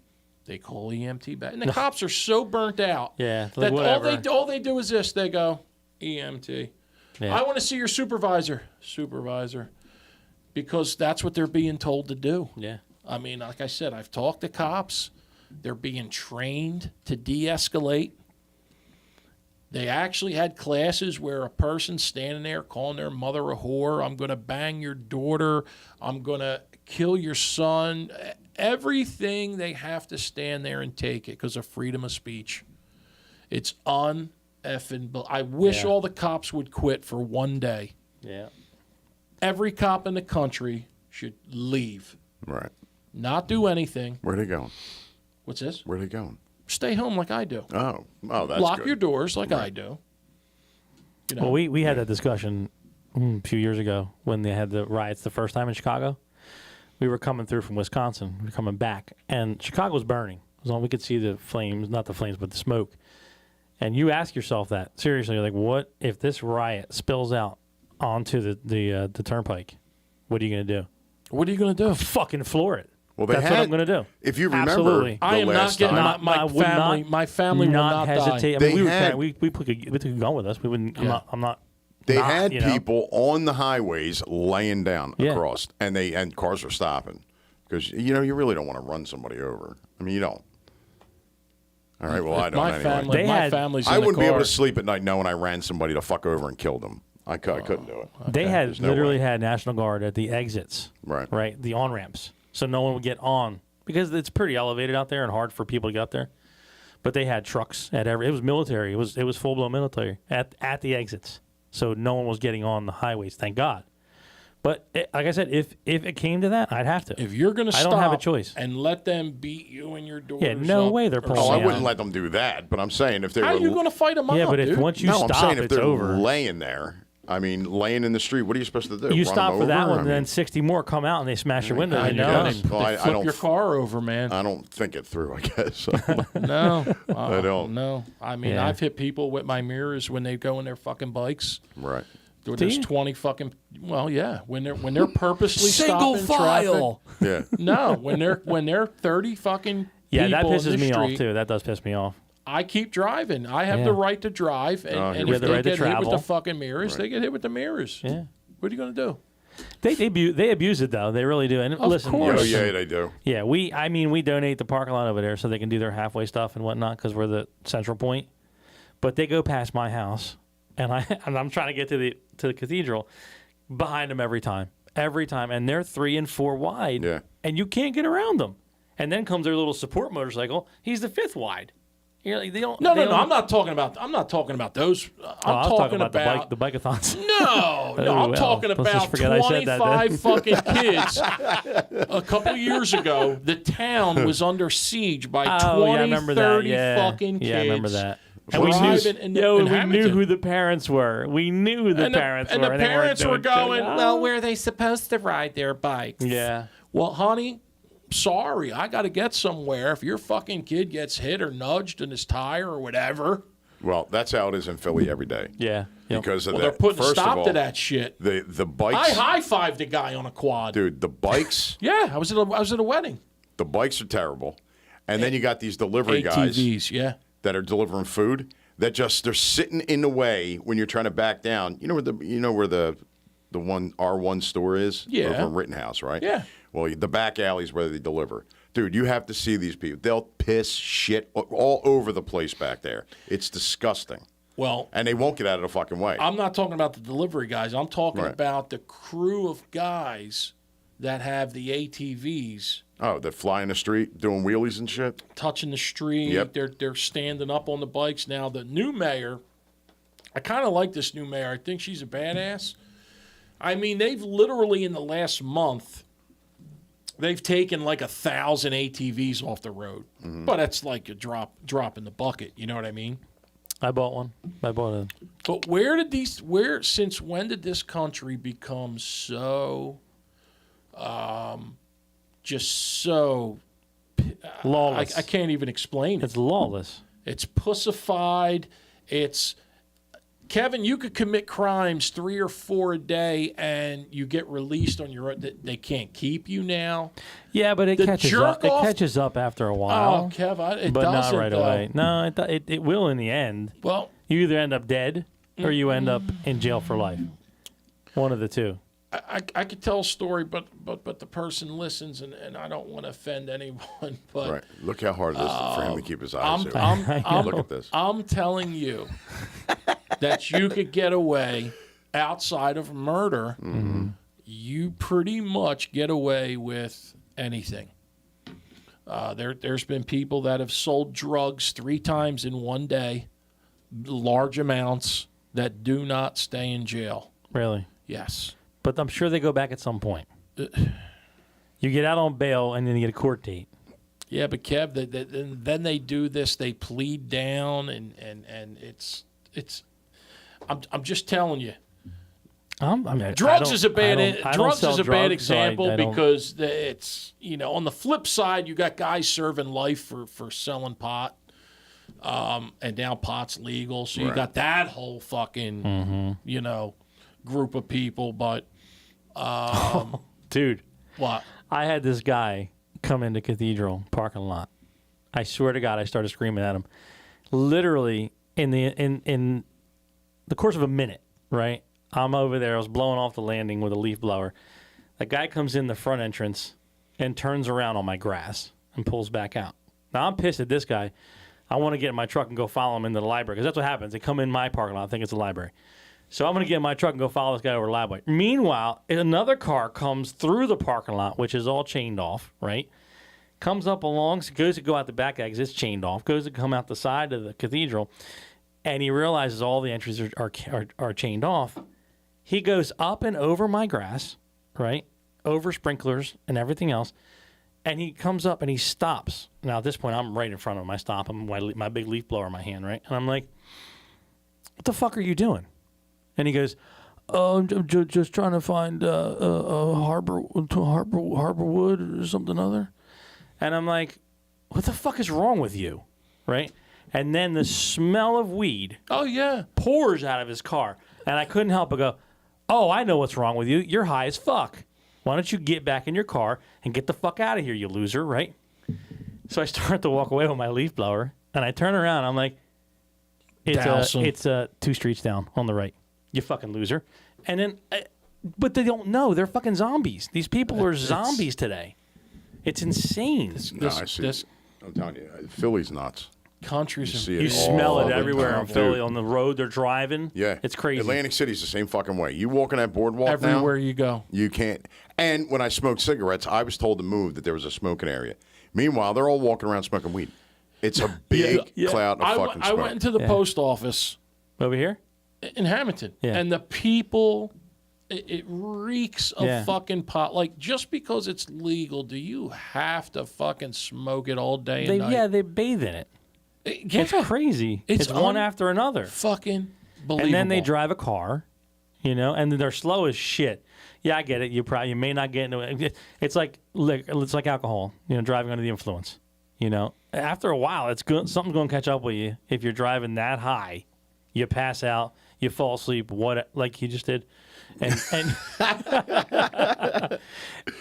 They call EMT back. And the cops are so burnt out Yeah, that whatever. all they do is this. They go, EMT. Yeah. I want to see your supervisor. Because that's what they're being told to do. Yeah. I mean, like I said, I've talked to cops. They're being trained to de-escalate. They actually had classes where a person's standing there calling their mother a whore. I'm going to bang your daughter. I'm going to kill your son. Everything they have to stand there and take it because of freedom of speech. It's un-effing. I wish all the cops would quit for one day. Yeah. Every cop in the country should leave. Right. Not do anything. Where are they going? What's this? Where are they going? Stay home like I do. Oh, that's Lock good. your doors like I do. Well, we had that discussion a few years ago when they had the riots the first time in Chicago. We were coming through from Wisconsin. We were coming back, and Chicago was burning. As long as we could see the flames, not the flames, but the smoke. And you ask yourself that, seriously, like, what if this riot spills out onto the turnpike? What are you going to do? What are you going to do? Fucking floor it. Well, That's what I'm going to do. If you remember, Absolutely. I am not last getting time, my family will not hesitate. die. I mean, They we took a gun with us. We wouldn't. Yeah. I'm not. they not, had you know? people on the highways laying down Yeah. across, and cars were stopping because you really don't want to run somebody over. I mean, you don't. All right, well, I don't My anyway. family, They my had- family's. I in the wouldn't be able car. to sleep at night knowing I ran somebody to fuck over and killed them. I couldn't do it. They had There's no literally way. had National Guard at the exits, Right. right, the on ramps, so no one would get on because it's pretty elevated out there and hard for people to get up there. But they had trucks at every. It was military. It was full blown military at the exits, so no one was getting on the highways. Thank God. But like I said, if it came to that, I'd have to. If you're going to I stop don't have a choice. and let them beat you and your daughters Yeah, no up way they're or pulling Oh, I Yeah. wouldn't let them do that. But I'm saying if they How were are you going to fight them yeah, up, but if dude? once you no, I'm stop, saying if it's they're over. laying there. I mean, laying in the street. What are you supposed to do? You Run stop them for that over? one, I and then mean, 60 more come out and they smash your window. I And know. you're They, done. guess. Well, they I flip don't your f- car over, man. I don't think it through. I guess. No, I don't. No, I mean, Yeah. I've hit people with my mirrors when they go in their fucking bikes. Right. There's you? 20 fucking. Well, yeah, when they're purposely Single stopping file. traffic. Yeah. No, when they're 30 fucking. Yeah, that people in pisses the me off street, too. That does piss me off. I keep driving. I have Yeah. the right to drive, and, Oh, and here if we they go. get hit with Travel. the fucking mirrors, Right. they get hit with the mirrors. Yeah. What are you going to do? They abuse it though. They really do. And Of listen, course. Oh listen, yeah, they do. yeah. We donate the parking lot over there so they can do their halfway stuff and whatnot because we're the central point. But they go past my house, and I'm trying to get to the cathedral behind them every time, and they're 3 and 4 wide, and you can't get around them. And then comes their little support motorcycle. He's the 5th wide. You're like, No. I'm not talking about those. I'm talking about the bike-a-thons. No, I'm talking about 25 fucking kids. A couple of years ago, the town was under siege by 30 fucking kids. Yeah, I remember that. And we knew who the parents were. We knew who the parents were. And the parents were going, well, where are they supposed to ride their bikes? Yeah. Well, honey, sorry, I got to get somewhere. If your fucking kid gets hit or nudged in his tire or whatever. Well, that's how it is in Philly every day. Yeah. Because of they're putting First a stop of all, to that shit. The bikes. I high-fived a guy on a quad. Dude, the bikes. Yeah, I was at a wedding. The bikes are terrible. And then you got these delivery ATVs, guys that are delivering food that they're sitting in the way when you're trying to back down. You know where the one R1 store is? Yeah. Over in Rittenhouse, right? Yeah. Well, the back alleys where they deliver. Dude, you have to see these people. They'll piss shit all over the place back there. It's disgusting. Well, and they won't get out of the fucking way. I'm not talking about the delivery guys. I'm talking about the crew of guys that have the ATVs. Oh, that fly in the street doing wheelies and shit? Touching the street. Yep. They're standing up on the bikes. Now, the new mayor, I kind of like this new mayor. I think she's a badass. I mean, they've literally in the last month, they've taken like 1,000 ATVs off the road. Mm-hmm. But that's like a drop in the bucket. You know what I mean? I bought one. But since when did this country become so, just so lawless? I can't even explain it. It's lawless. It's pussified. It's Kevin. You could commit crimes 3 or 4 a day, and you get released on your own. They can't keep you now. Yeah, but it catches up. It catches up after a while. Oh, Kevin, it but doesn't, not right though. away. No, it will in the end. Well, you either end up dead or you end up in jail for life. One of the two. I could tell a story, but the person listens, and I don't want to offend anyone. But right. Look how hard it is for him to keep his eyes open. Look at this. I'm telling you that you could get away outside of murder. Mm-hmm. You pretty much get away with anything. There's been people that have sold drugs 3 times in one day, large amounts, that do not stay in jail. Really? Yes. But I'm sure they go back at some point. You get out on bail, and then you get a court date. Yeah, but Kev, then they do this. They plead down, and it's. I'm just telling you. Drugs is a bad example because it's on the flip side, you got guys serving life for selling pot, and now pot's legal, so you got that whole fucking group of people, but. Dude, what? I had this guy come into Cathedral parking lot. I swear to God, I started screaming at him. Literally in the course of a minute, right? I'm over there. I was blowing off the landing with a leaf blower. The guy comes in the front entrance and turns around on my grass and pulls back out. Now I'm pissed at this guy. I want to get in my truck and go follow him into the library because that's what happens. They come in my parking lot. I think it's a library. So I'm going to get in my truck and go follow this guy over to the library. Meanwhile, another car comes through the parking lot, which is all chained off, right? Comes up along, goes to go out the back exit, it's chained off, goes to come out the side of the cathedral, and he realizes all the entries are chained off. He goes up and over my grass, right? Over sprinklers and everything else, and he comes up and he stops. Now, at this point, I'm right in front of him. I stop him, my big leaf blower in my hand, right? And I'm like, what the fuck are you doing? And he goes, "Oh, I'm just trying to find Harborwood or something other." And I'm like, "What the fuck is wrong with you?" Right? And then the smell of weed, pours out of his car, and I couldn't help but go, "Oh, I know what's wrong with you. You're high as fuck. Why don't you get back in your car and get the fuck out of here, you loser?" Right? So I start to walk away with my leaf blower, and I turn around. And I'm like, "It's 2 streets down on the right. You fucking loser." And then, but they don't know. They're fucking zombies. These people are zombies today. It's insane. I see. I'm telling you, Philly's nuts. Countries, You see You it smell all it the everywhere time, on Philly, dude. on the road they're driving. Yeah. It's crazy. Atlantic City's the same fucking way. You walk on that boardwalk everywhere now, you go. you can't. And when I smoked cigarettes, I was told to move that there was a smoking area. Meanwhile, they're all walking around smoking weed. It's a big cloud of fucking I smoke. went into the post office Over here? in Hamilton, Yeah. and the people, it reeks of fucking pot. Like, just because it's legal, do you have to fucking smoke it all day and night? They bathe in it. Yeah. It's crazy. It's It's one after another. Fucking believable. And then they drive a car, and they're slow as shit. Yeah, I get it. You may not get into it. It's like alcohol. Driving under the influence. After a while, something's going to catch up with you. If you're driving that high, you pass out, you fall asleep, like you just did, and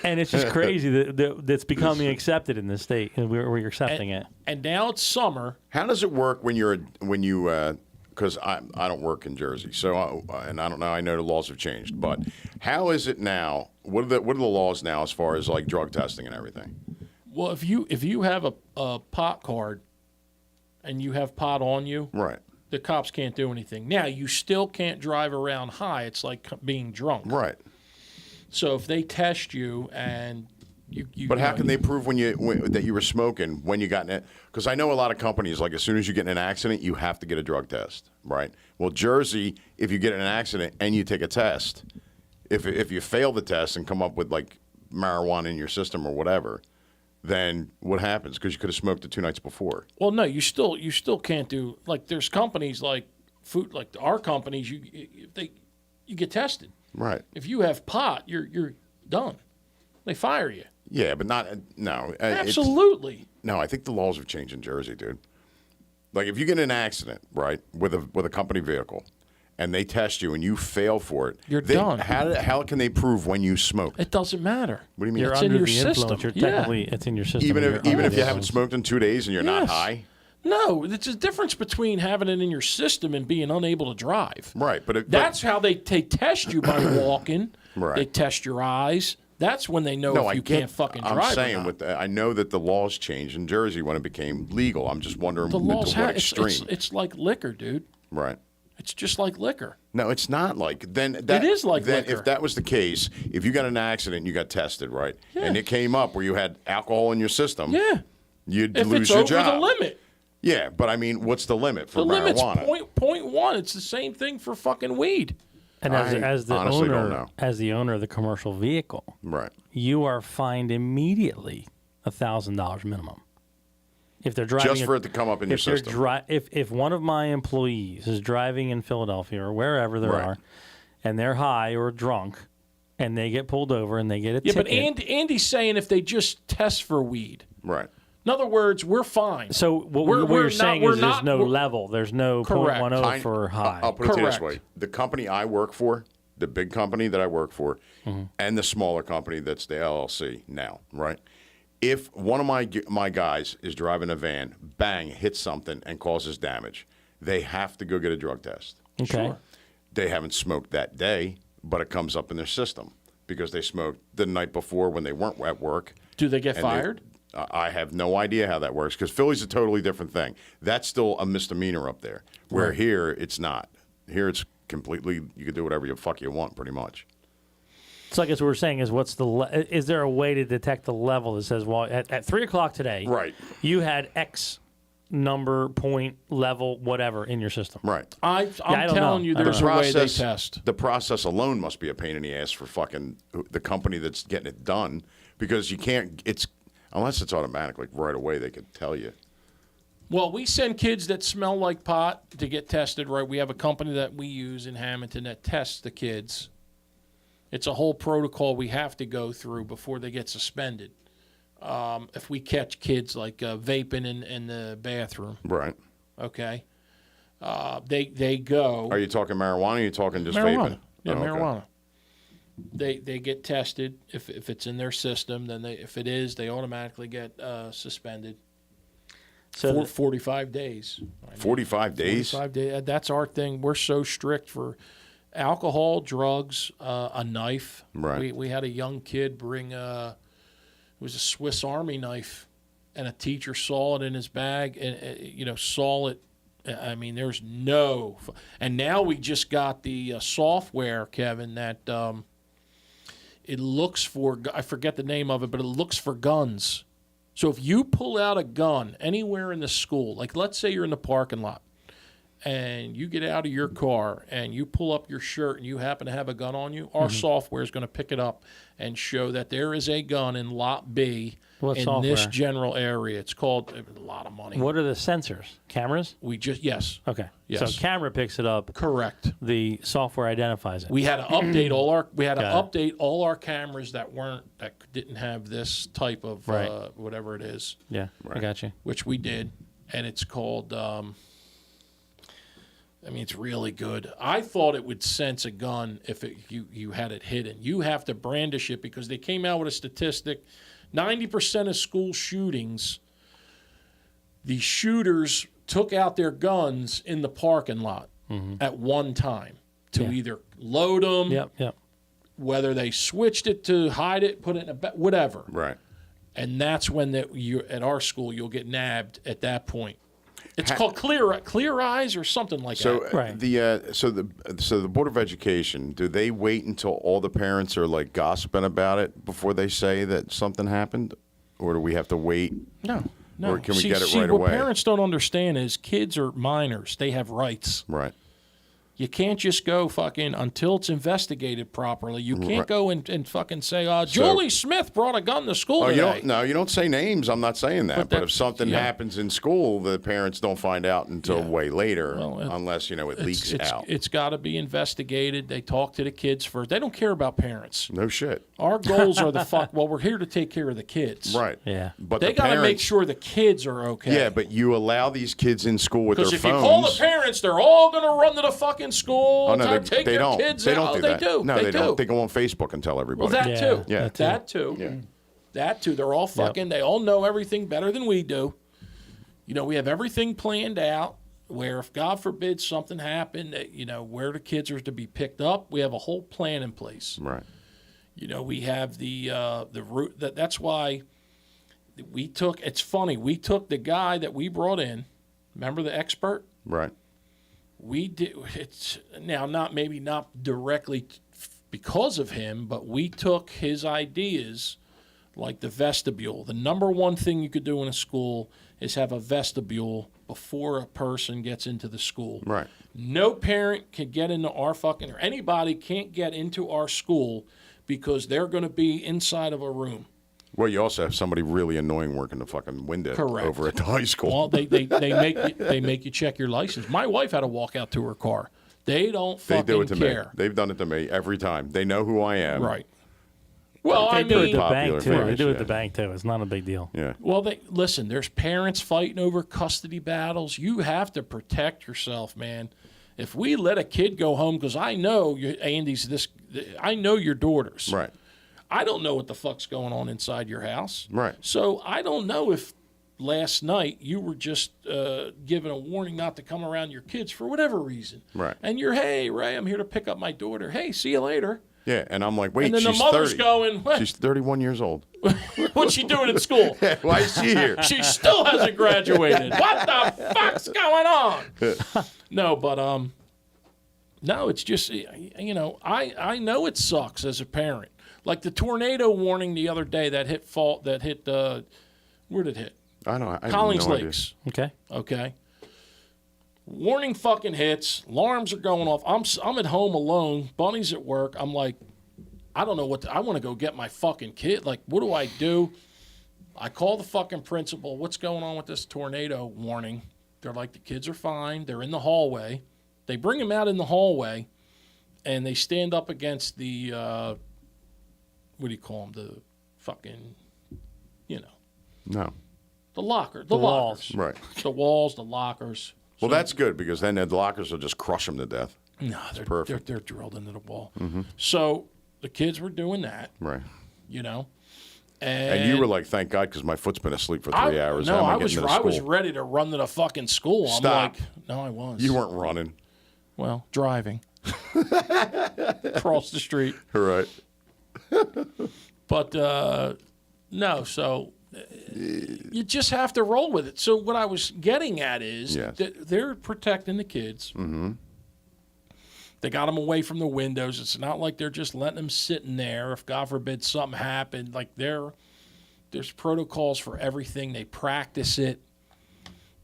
and it's just crazy that's becoming accepted in this state, and we're accepting it. And now it's summer. How does it work when you? Because I don't work in Jersey, so and I don't know. I know the laws have changed, but how is it now? What are the laws now as far as like drug testing and everything? Well, if you have a pot card, and you have pot on you, Right. the cops can't do anything. Now, you still can't drive around high. It's like being drunk. Right. So if they test you and you But how can they prove that you were smoking when you got in it? Because I know a lot of companies, like as soon as you get in an accident, you have to get a drug test, right? Well, Jersey, if you get in an accident and you take a test, if you fail the test and come up with like marijuana in your system or whatever, then what happens? Because you could have smoked it 2 nights before. Well, no, you still can't do, like, there's companies like food, like our companies, you get tested. Right. If you have pot, you're done. They fire you. Yeah, but not no. Absolutely. No, I think the laws have changed in Jersey, dude. Like if you get in an accident, right, with a company vehicle, and they test you and you fail for it, You're done. How can they prove when you smoked? It doesn't matter. What do you mean? You're It's under in your the system. influence. You're Yeah. technically, it's in your system. Even You're if under you the haven't influence. smoked in 2 days and you're not Yes. high, No, it's a difference between having it in your system and being unable to drive. right? But That's how they test you by walking. Right. They test your eyes. That's when they know no, if you can't fucking drive. I'm or saying not. I know that the laws changed in Jersey when it became legal. I'm just wondering The to laws what have extreme. it's like liquor, dude. Right. It's just like liquor. No, it's not like then. It is like then. liquor. If that was the case, if you got in an accident, and you got tested, right, and it came up where you had alcohol in your system, Yeah. you'd If lose it's your over job. the limit. Yeah, but I mean, what's the limit for The limit's marijuana? point one. It's the same thing for fucking weed. And I as the honestly don't owner, know. as the owner of the commercial vehicle, Right. you are fined immediately $1,000 minimum. If they're driving Just for it to come up in your if they're system. if one of my employees is driving in Philadelphia or wherever there Right. are, and they're high or drunk, and they get pulled over and they get a Yeah, ticket. but Andy's saying if they just test for weed. Right. In other words, we're fine. So what We're you're not- saying we're is there's not- no we're- level. There's no Correct. 0.10 for high. I'll put it to you this Correct. way: the company I work for, the big company that I work for, Mm-hmm. and the smaller company that's the LLC now, right? If one of my guys is driving a van, bang, hits something and causes damage, they have to go get a drug test. Okay. Sure. They haven't smoked that day, but it comes up in their system because they smoked the night before when they weren't at work. Do they get And fired? I have no idea how that works because Philly's a totally different thing. That's still a misdemeanor up there, where here it's not. Here it's completely, you can do whatever the fuck you want pretty much. So I guess what we're saying is, is there a way to detect the level that says, well, at 3 o'clock today, Right. you had X number, point, level, whatever in your system. Right. I'm I don't telling know. you, I don't there's a know. way they test. The process alone must be a pain in the ass for fucking the company that's getting it done because you can't, unless it's automatic, like right away they could tell you. Well, we send kids that smell like pot to get tested, right? We have a company that we use in Hamilton that tests the kids. It's a whole protocol we have to go through before they get suspended. If we catch kids like vaping in the bathroom, Right. okay, they go. Are you talking marijuana or are you talking just marijuana? vaping? Yeah, Oh, okay. marijuana. They get tested. If it's in their system, then if it is, they automatically get suspended. So 45 days. 45 days? 45 days. That's our thing. We're so strict for alcohol, drugs, a knife. Right. We had a young kid bring it was a Swiss Army knife and a teacher saw it in his bag and saw it. I mean, there's no, and now we just got the software, Kevin, that it looks for. I forget the name of it, but it looks for guns. So if you pull out a gun anywhere in the school, like let's say you're in the parking lot, and you get out of your car and you pull up your shirt and you happen to have a gun on you, our software is going to pick it up and show that there is a gun in lot B What in software? this general area. It's called a lot of money. What are the sensors? Cameras? Yes. Okay. Yes. So camera picks it up. Correct. The software identifies it. We had to update all our cameras that didn't have this type of Right. whatever it is, Yeah, I got you. which we did, and it's called. It's really good. I thought it would sense a gun if you had it hidden. You have to brandish it because they came out with a statistic: 90% of school shootings, the shooters took out their guns in the parking lot at one time to either load them, Yep. whether they switched it to hide it, put it in a bag, whatever. Right. And that's when at our school you'll get nabbed at that point. It's called clear eyes or something like So that. Right. so the Board of Education, do they wait until all the parents are like gossiping about it before they say that something happened, or do we have to wait? No. Or can we get it see, right what away? parents don't understand is kids are minors. They have rights. Right. You can't just go fucking until it's investigated properly. You can't Right. go and fucking say, Julie Smith brought a gun to school Oh, today. you don't say names. I'm not saying that. But if that's- something yeah. happens in school, the parents don't find out until Yeah. way later, Well, unless it leaks out. It's got to be investigated. They talk to the kids first. They don't care about parents. No shit. Our goals are well, we're here to take care of the kids. Right. Yeah. But They the got to make parents- sure the kids are okay. Yeah, but you allow these kids in school with their Because if phones. you call the parents, they're all going to run to the fucking school. Oh, no, take they your don't. kids They out. don't do They that. do. No, they they do. don't. They go on Facebook and tell everybody. Well, that Yeah, too. Yeah. That too. Yeah. That too. They're all fucking. They all know everything better than we do. We have everything planned out. Where if God forbid something happened, where the kids are to be picked up, we have a whole plan in place. Right. We have the route. That's why we took. It's funny. We took the guy that we brought in. Remember the expert? Right. We did. It's now not directly because of him, but we took his ideas, like the vestibule. The number one thing you could do in a school is have a vestibule before a person gets into the school. Right. No parent can get into our fucking, or anybody can't get into our school because they're going to be inside of a room. Well, you also have somebody really annoying working the fucking window Correct. over at the high school. Well, they make you check your license. My wife had to walk out to her car. They don't they fucking do it to care. me. They've done it to me every time. They know who I am. Right. Well, They do it at the Popular bank, too. They finish, do it at yeah. the bank, too. It's not a big deal. Yeah. Well, listen. There's parents fighting over custody battles. You have to protect yourself, man. If we let a kid go home, because I know Andy's this, I know your daughters. Right. I don't know what the fuck's going on inside your house. Right. So I don't know if last night you were just given a warning not to come around your kids for whatever reason. Right. And hey, Ray, I'm here to pick up my daughter. Hey, see you later. Yeah, and I'm like, wait, And then the she's mother's 30. going, what? She's 31 years old. What's she doing in school? Why is she here? She still hasn't graduated. What the fuck's going on? No, but no, it's just I know it sucks as a parent. Like the tornado warning the other day that hit where did it hit? I know. I have Collins no idea. Lakes. Okay. Okay. Warning fucking hits. Alarms are going off. I'm at home alone. Bunny's at work. I'm like, I don't know what I want to go get my fucking kid. Like, what do I do? I call the fucking principal. What's going on with this tornado warning? They're like, the kids are fine. They're in the hallway. They bring them out in the hallway, and they stand up against the, what do you call them? The fucking, No. the locker. The walls. lockers. Right. The walls, the lockers. Well, that's good because then the lockers will just crush them to death. No, they're perfect. They're drilled into the wall. So the kids were doing that, Right. And you were like, thank God, because my foot's been asleep for 3 hours. No, How am I getting was to the I was school? ready to run to the fucking school. Stop. I'm like, no, I was. You weren't running. Well, driving across the street. All right. But no, so you just have to roll with it. So what I was getting at is Yes. that they're protecting the kids. Mm-hmm. They got them away from the windows. It's not like they're just letting them sitting there. If God forbid something happened, like there's protocols for everything. They practice it.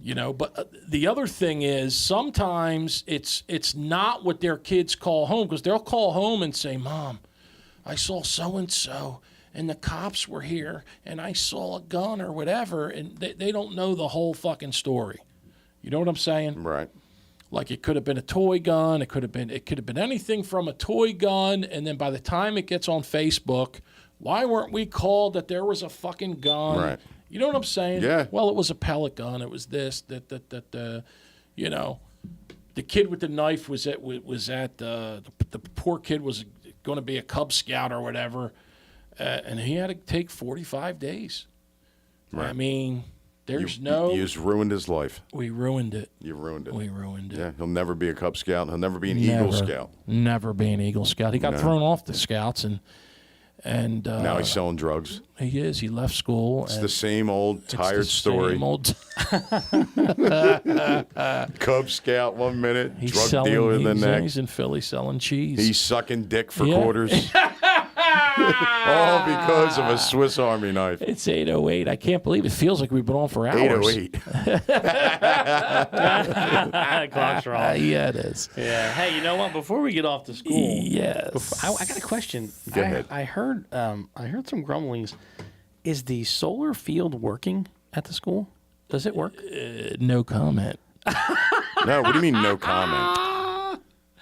But the other thing is sometimes it's not what their kids call home, because they'll call home and say, Mom, I saw so-and-so and the cops were here and I saw a gun or whatever, and they don't know the whole fucking story. You know what I'm saying? Right. Like it could have been a toy gun. It could have been anything from a toy gun, and then by the time it gets on Facebook, why weren't we called that there was a fucking gun? Right. You know what I'm saying? Yeah. Well, it was a pellet gun. It was this, that. The kid with the knife was at the poor kid was going to be a Cub Scout or whatever, and he had to take 45 days. Right. I mean, You just ruined his life. We ruined it. You ruined it. We ruined it. Yeah, he'll never be a Cub Scout. He'll never be an Eagle Scout. Never be an Eagle Scout. He got thrown off the Scouts, and now he's selling drugs. he is. He left school. It's the same old tired story. Same old, Cub Scout 1 minute, he's drug selling, dealer the he's, next. He's in Philly selling cheese. He's sucking dick for Yeah. quarters. All because of a Swiss Army knife. It's 8:08. I can't believe it. Feels like we've been on for hours. 8:08. Clock's wrong. Yeah, it is. Yeah. Hey, you know what? Before we get off to school, Yes. I got a question. Go ahead. I heard some grumblings. Is the solar field working at the school? Does it work? No comment. No, what do you mean no comment?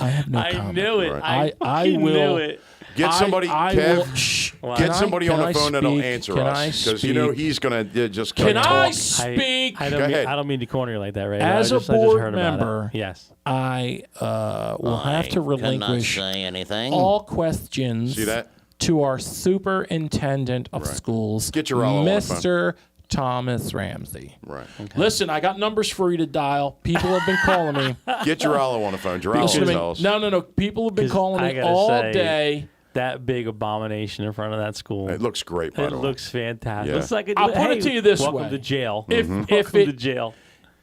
I have no I comment. knew it. Right. I fucking will- knew it. Get somebody, I Kev, will, shh. Wow. get Can somebody on the phone that'll speak? answer Can us. I Because speak? he's going to just Can keep I talking. speak? I Go don't ahead. I don't mean to corner you like that, Ray. As I a just board heard about it. member, Yes. I will have to relinquish say anything. all questions See that? to our superintendent of schools, Get your Rollo on the phone. Mr. Thomas Ramsey. Right. Listen, I got numbers for you to dial. People have been calling me. Get Geraldo on the phone. Geraldo Listen to me. tells us. No. People have been 'Cause calling I me gotta all say, day. That big abomination in front of that school. It looks great, by It the way. looks fantastic. Yeah. Looks like I'll put it to you this welcome way. to jail. If welcome to it jail.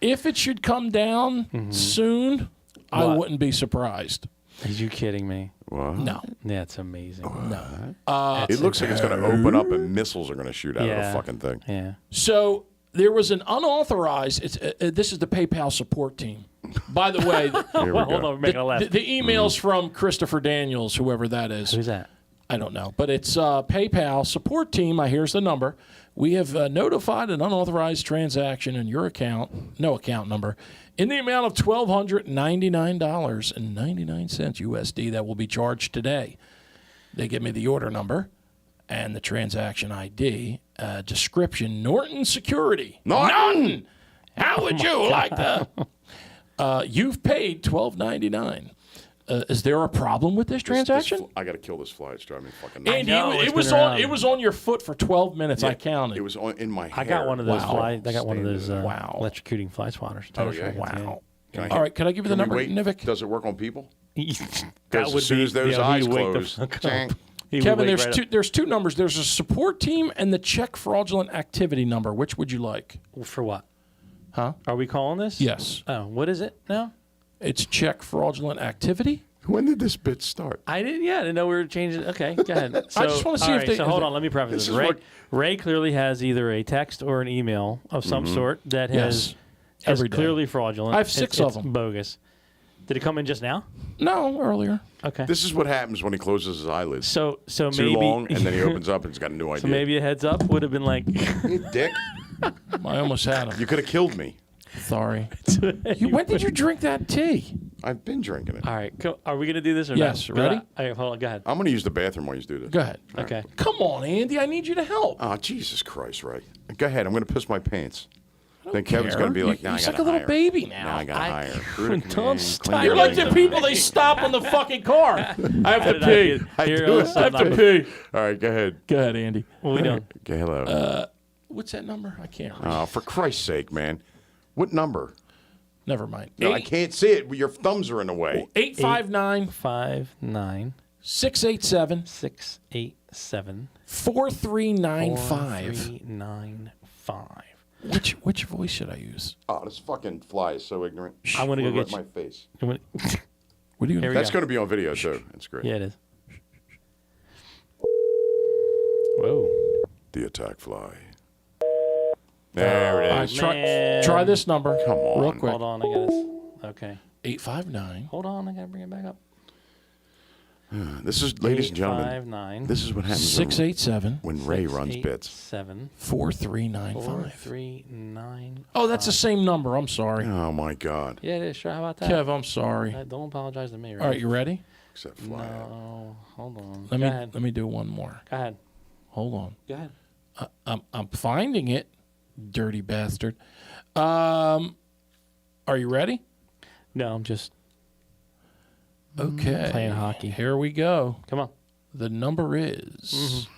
if it should come down soon, I What? wouldn't be surprised. Are you kidding me? What? No. Yeah, it's amazing. It looks like it's going to open up and missiles are going to shoot out of the Yeah. fucking thing. Yeah. So there was an unauthorized. This is the PayPal support team. By the way, Here we Well, hold go. on, we're making a left. the emails from Christopher Daniels, whoever that is. Who's that? I don't know, but it's PayPal support team. Here's the number. We have notified an unauthorized transaction in your account, no account number, in the amount of $1,299.99 USD that will be charged today. They give me the order number and the transaction ID. Description: Norton Security. Norton! How would you like that? You've paid $12.99. Is there a problem with this transaction? I got to kill this fly. It's driving me fucking nuts. Andy, know, it it's was been on. around. It was on your foot for 12 minutes. I counted. It was in my hair. I got one of those Wow. I got one of those Wow. electrocuting fly swatters. Oh, yeah? Wow. Can I All right, can I give you the Can number, we wait? Nivik? Does it work on people? that Because would as soon be- as those yeah, eyes he'd wake the close, fuck up. chang. He would Kevin, wake right there's two numbers. There's a support team and the check fraudulent activity number. Which would you like? up. For what? Huh? Are we calling this? Yes. Oh, what is it now? It's check fraudulent activity. When did this bit start? I didn't. Yeah, I didn't know we were changing. Okay, go ahead. So, I just wanna see all if right, they- So hold on. Let me preface This this. is Ray, what- Ray clearly has either a text or an email of some sort that Yes. has Every day. clearly fraudulent. I have six of it's them. Bogus. Did it come in just now? No, earlier. Okay. This is what happens when he closes his eyelids. so Too maybe long, and then he opens up and he's got a new idea. so maybe a heads up would have been like. You dick. I almost had him. You could have killed me. Sorry. When did you drink that tea? I've been drinking it. All right. Are we gonna do this or Yes, no? ready? All right, hold on. Go ahead. I'm going to use the bathroom while you do this. Go ahead. Okay. Come on, Andy. I need you to help. Oh, Jesus Christ, Ray. Go ahead. I'm going to piss my pants. Then Kevin's care. going to be like, You're I like got a little hire. baby now. Now I got to hire. Don't stop. You're like the people they stop on the fucking car. I have to pee. I Here, do. let's I have not- to pee. All right, go ahead. Go ahead, Andy. What are we doing? Okay, hello. What's that number? I can't read. Oh, for Christ's sake, man. What number? Never mind. No, I can't see it. Your thumbs are in the way. 859 5, 9, 687 687 4395. 4395. Which voice should I use? Oh, this fucking fly is so ignorant. I'm gonna go Right get my you. face. What are you Here we That's go. going to be on video too. It's great. Yeah, it is. Whoa. The attack fly. There it All right, is. Man. try this number. Come on. Real quick. Hold on, I got this. Okay. 859. Hold on, I gotta bring it back up. This is, ladies and gentlemen, 859 this is what happens 687 when Ray runs bits. 7 4395. 439. Oh, that's the same number. I'm sorry. Oh my God! Yeah, it is. Sure. How about that? Kev, I'm sorry. Don't apologize to me. Right? All right, you ready? Except fly. out. No, hold on. Let Go me ahead. let me do one more. Go ahead. Hold on. Go ahead. I'm finding it, dirty bastard. Are you ready? No, I'm just Okay. playing hockey. Here we go. Come on. The number is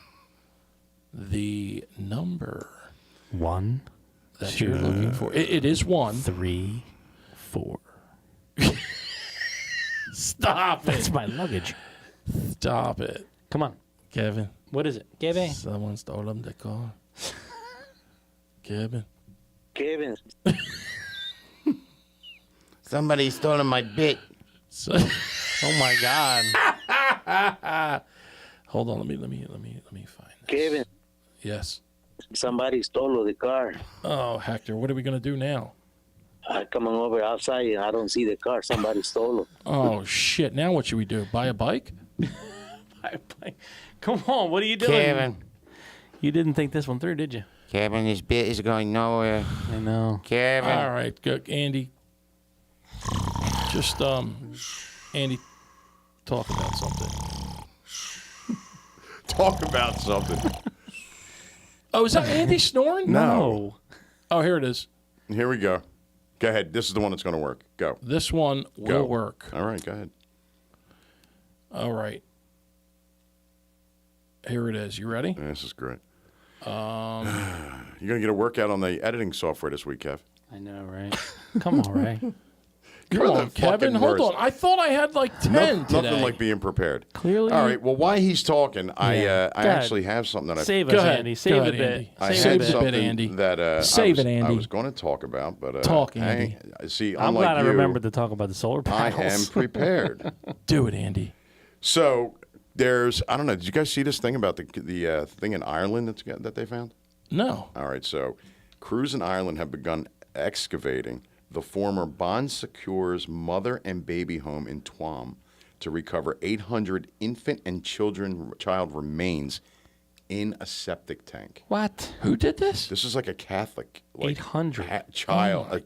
the number 1, that you're looking for. It is 1. 3, 4. Stop it. That's my luggage. Stop it. Come on. Kevin. What is it? Gibby. Someone stole him the car. Kevin. Kevin, Somebody stolen my bit. So, Oh my God. hold on. Let me find this. Kevin, Yes. somebody stole the car. Oh, Hector, what are we gonna do now? I coming over outside. I don't see the car. Somebody stole it. Oh shit! Now what should we do? Buy a bike? Come on. What are you doing? Kevin. You didn't think this one through, did you? Kevin, this bit is going nowhere. I know. Kevin. All right, go, Andy. Just Andy, talk about something. Talk about something. Oh, is that Andy snoring? No. Oh, here it is. Here we go. Go ahead. This is the one that's going to work. Go. This one Go. will work. All right. Go ahead. All right. Here it is. You ready? Yeah, this is great. You're going to get a workout on the editing software this week, Kev. I know, right? Come on, Ray. You're Come the on, Kevin. fucking Hold worst. on. I thought I had like 10 today. Nothing like being prepared. Clearly. All right. Well, while he's talking, I Go ahead. actually have something that Save Go us, ahead. Andy. Go Save ahead, a bit. Andy. I Save had it a bit, something Andy. that Save it, I Andy. was going to talk about, but Talk, Andy. See, I'm unlike glad I you, remembered to talk about the solar I panels. am prepared. Do it, Andy. So there's, I don't know. Did you guys see this thing about the thing in Ireland that they found? No. All right. So crews in Ireland have begun excavating the former Bon Secours mother and baby home in Tuam to recover 800 infant and child remains in a septic tank. What? Who did this? This is like a Catholic 800. child,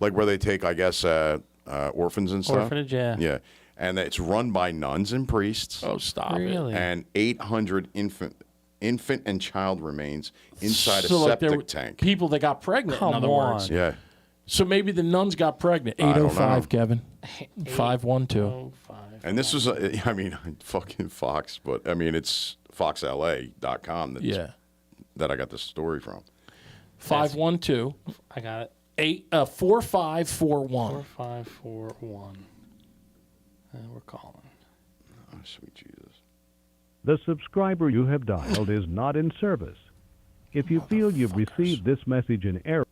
like where they take, I guess, orphans and stuff. Orphanage, yeah. Yeah, and it's run by nuns and priests. Oh, stop it. Really? And 800 infant and child remains inside So, a like, there septic were tank. People that got pregnant, Come in other on. words. Yeah. So maybe the nuns got pregnant. I don't 805, know. Kevin. 512. 5. And this was, I mean, fucking Fox, but I mean, it's foxla.com that I got this story from. 512 I got it. 4541. 4541. And we're calling. Oh, sweet Jesus. The subscriber you have dialed is not in service. If you feel you've received this message in error,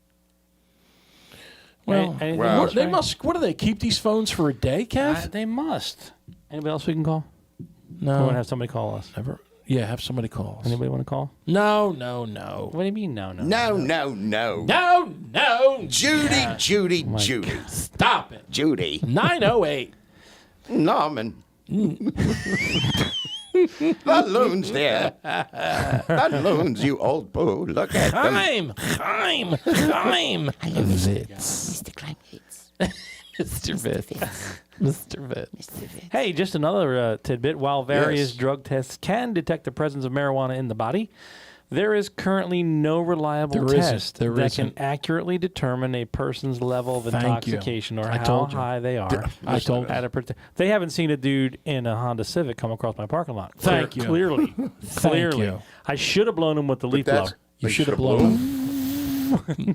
Well, Anything Wow. else, they Ray? must. What do they keep these phones for a day, Kev? They must. Anybody else we can call? No. Or want to have somebody call us? Never. Yeah, have somebody call us. Anybody want to call? No. What do you mean? No. No. No. Judy, Judy, Judy. Stop it. Judy. 908. Norman. That loon's there. That loon's, you old boo. Look at them. Chaim. Mr. Crime Hits. Mr. Vitt. Hey, just another tidbit. While various Yes. drug tests can detect the presence of marijuana in the body, there is currently no reliable There isn't. test There that isn't. can accurately determine a person's level of Thank you. intoxication or I how told you. high they are. I told you. At a they haven't seen a dude in a Honda Civic come across my parking lot. Thank you. Clearly. Clearly. you. I should have blown him with the leaf That's- blower. You They should have should've blown him.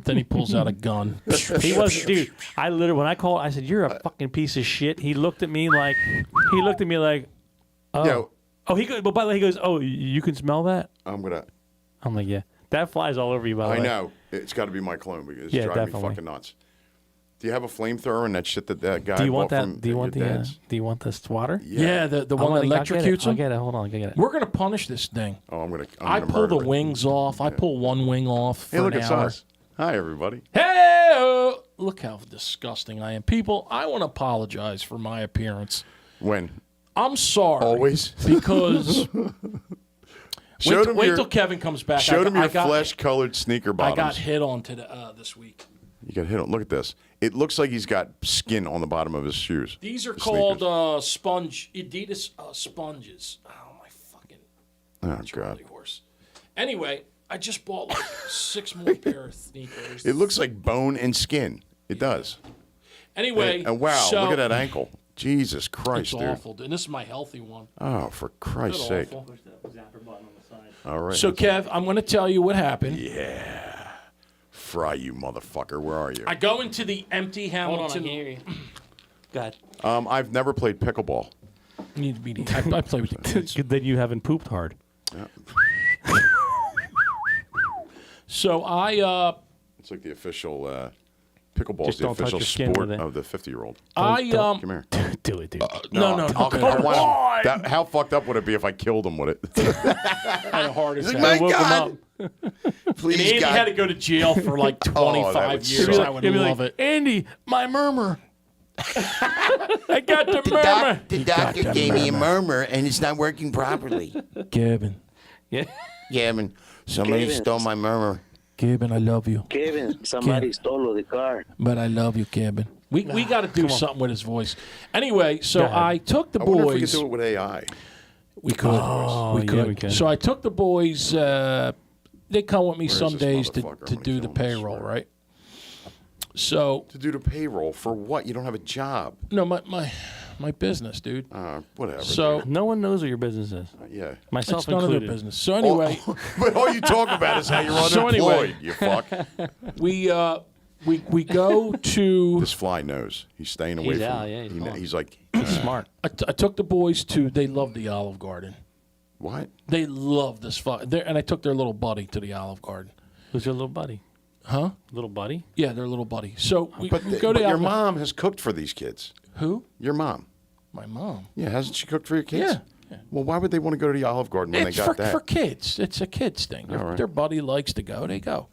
Then he pulls out a gun. He was, dude. I literally, when I called, I said, "You're a fucking piece of shit." He looked at me like, Oh. You know, Oh, he goes. But by the way, he goes. Oh, you can smell that. I'm gonna. I'm like, yeah, that flies all over you. By the way, I know it's got to be my clone because it's Yeah, driving me definitely. fucking nuts. Do you have a flamethrower and that shit that guy Do you want bought that? from Do you want your the? dad's? Do you want the swatter? Yeah, the I'll one that let- I'll get it. electrocutes I'll him. get it. Hold on, I'll get it. We're gonna punish this thing. Oh, I'm gonna pull the murder it. wings off. I pull one wing off for Hey, look, an it's hour. us. Hi, everybody. Hey, look how disgusting I am. People, I want to apologize for my appearance. When? I'm sorry. Always? Because Showed wait him till Kevin comes back. Showed him I your got- flesh-colored sneaker I bottoms. got hit on today, this week. You got hit on. Look at this. It looks like he's got skin on the bottom of his shoes. These are The called sneakers. Adidas sponges. Oh, my fucking Oh, God. Charlie horse. Anyway, I just bought like 6 more pair of sneakers. It looks like bone and skin. It does. Anyway, And wow, so look at that ankle. Jesus Christ, It's dude. awful, and this is my healthy one. Oh, for Christ's Is sake. that awful? All right. So, Kev, I'm going to tell you what happened. Yeah. Fry you, motherfucker. Where are you? I go into the empty Hold on, I Hamilton. can hear you. God. I've never played pickleball. Need to be. I play with the kids. Good that you haven't pooped hard. So I It's like the official pickleball is Just the don't touch official your skin sport with it. of the 50-year-old. Come Come here. Do it, dude. no. Okay, Come wow. on. How fucked up would it be if I killed him with it? I had a heart attack. My woke him God. And Please, Andy God. had to go to jail for like 25 would years. suck. I would You'd be love like, it. Andy, my murmur. I got the murmur. The doctor gave me a murmur, and it's not working properly. Kevin, Yeah. Gavin, somebody Gavin. stole my murmur. Kevin, I love you, Kevin, somebody stole the car. but I love you, Kevin. We got to do something with his voice. Anyway, so Go ahead. I took the I wonder if we could boys. do it with AI. We could. Oh, yeah, we could. So I took the boys. They come with me Where is some this days to, motherfucker? I'm to gonna do kill the him, I payroll, swear. right? So To do the payroll for what? You don't have a job. no, my business, dude. Whatever. So No one knows what your business is. yeah. Myself it's none of included. their business. So anyway, But all you talk about is how you're So unemployed, anyway. you fuck. we go to. This fly knows. He's staying away He's from out, yeah, he's gone. he's like, Smart. I took the boys to. They love the Olive Garden. what? They love this and I took their little buddy to the Olive Garden. Who's your little buddy? Huh? Little buddy? Yeah, their little buddy. So we But, go to your Olive- mom has cooked for these kids. Who? Your mom. My mom. Yeah, hasn't she cooked for your kids? Yeah. Well, why would they want to go to the Olive Garden when It's they got for, that? for kids. It's a kids thing. All right. Their buddy likes to go. They go.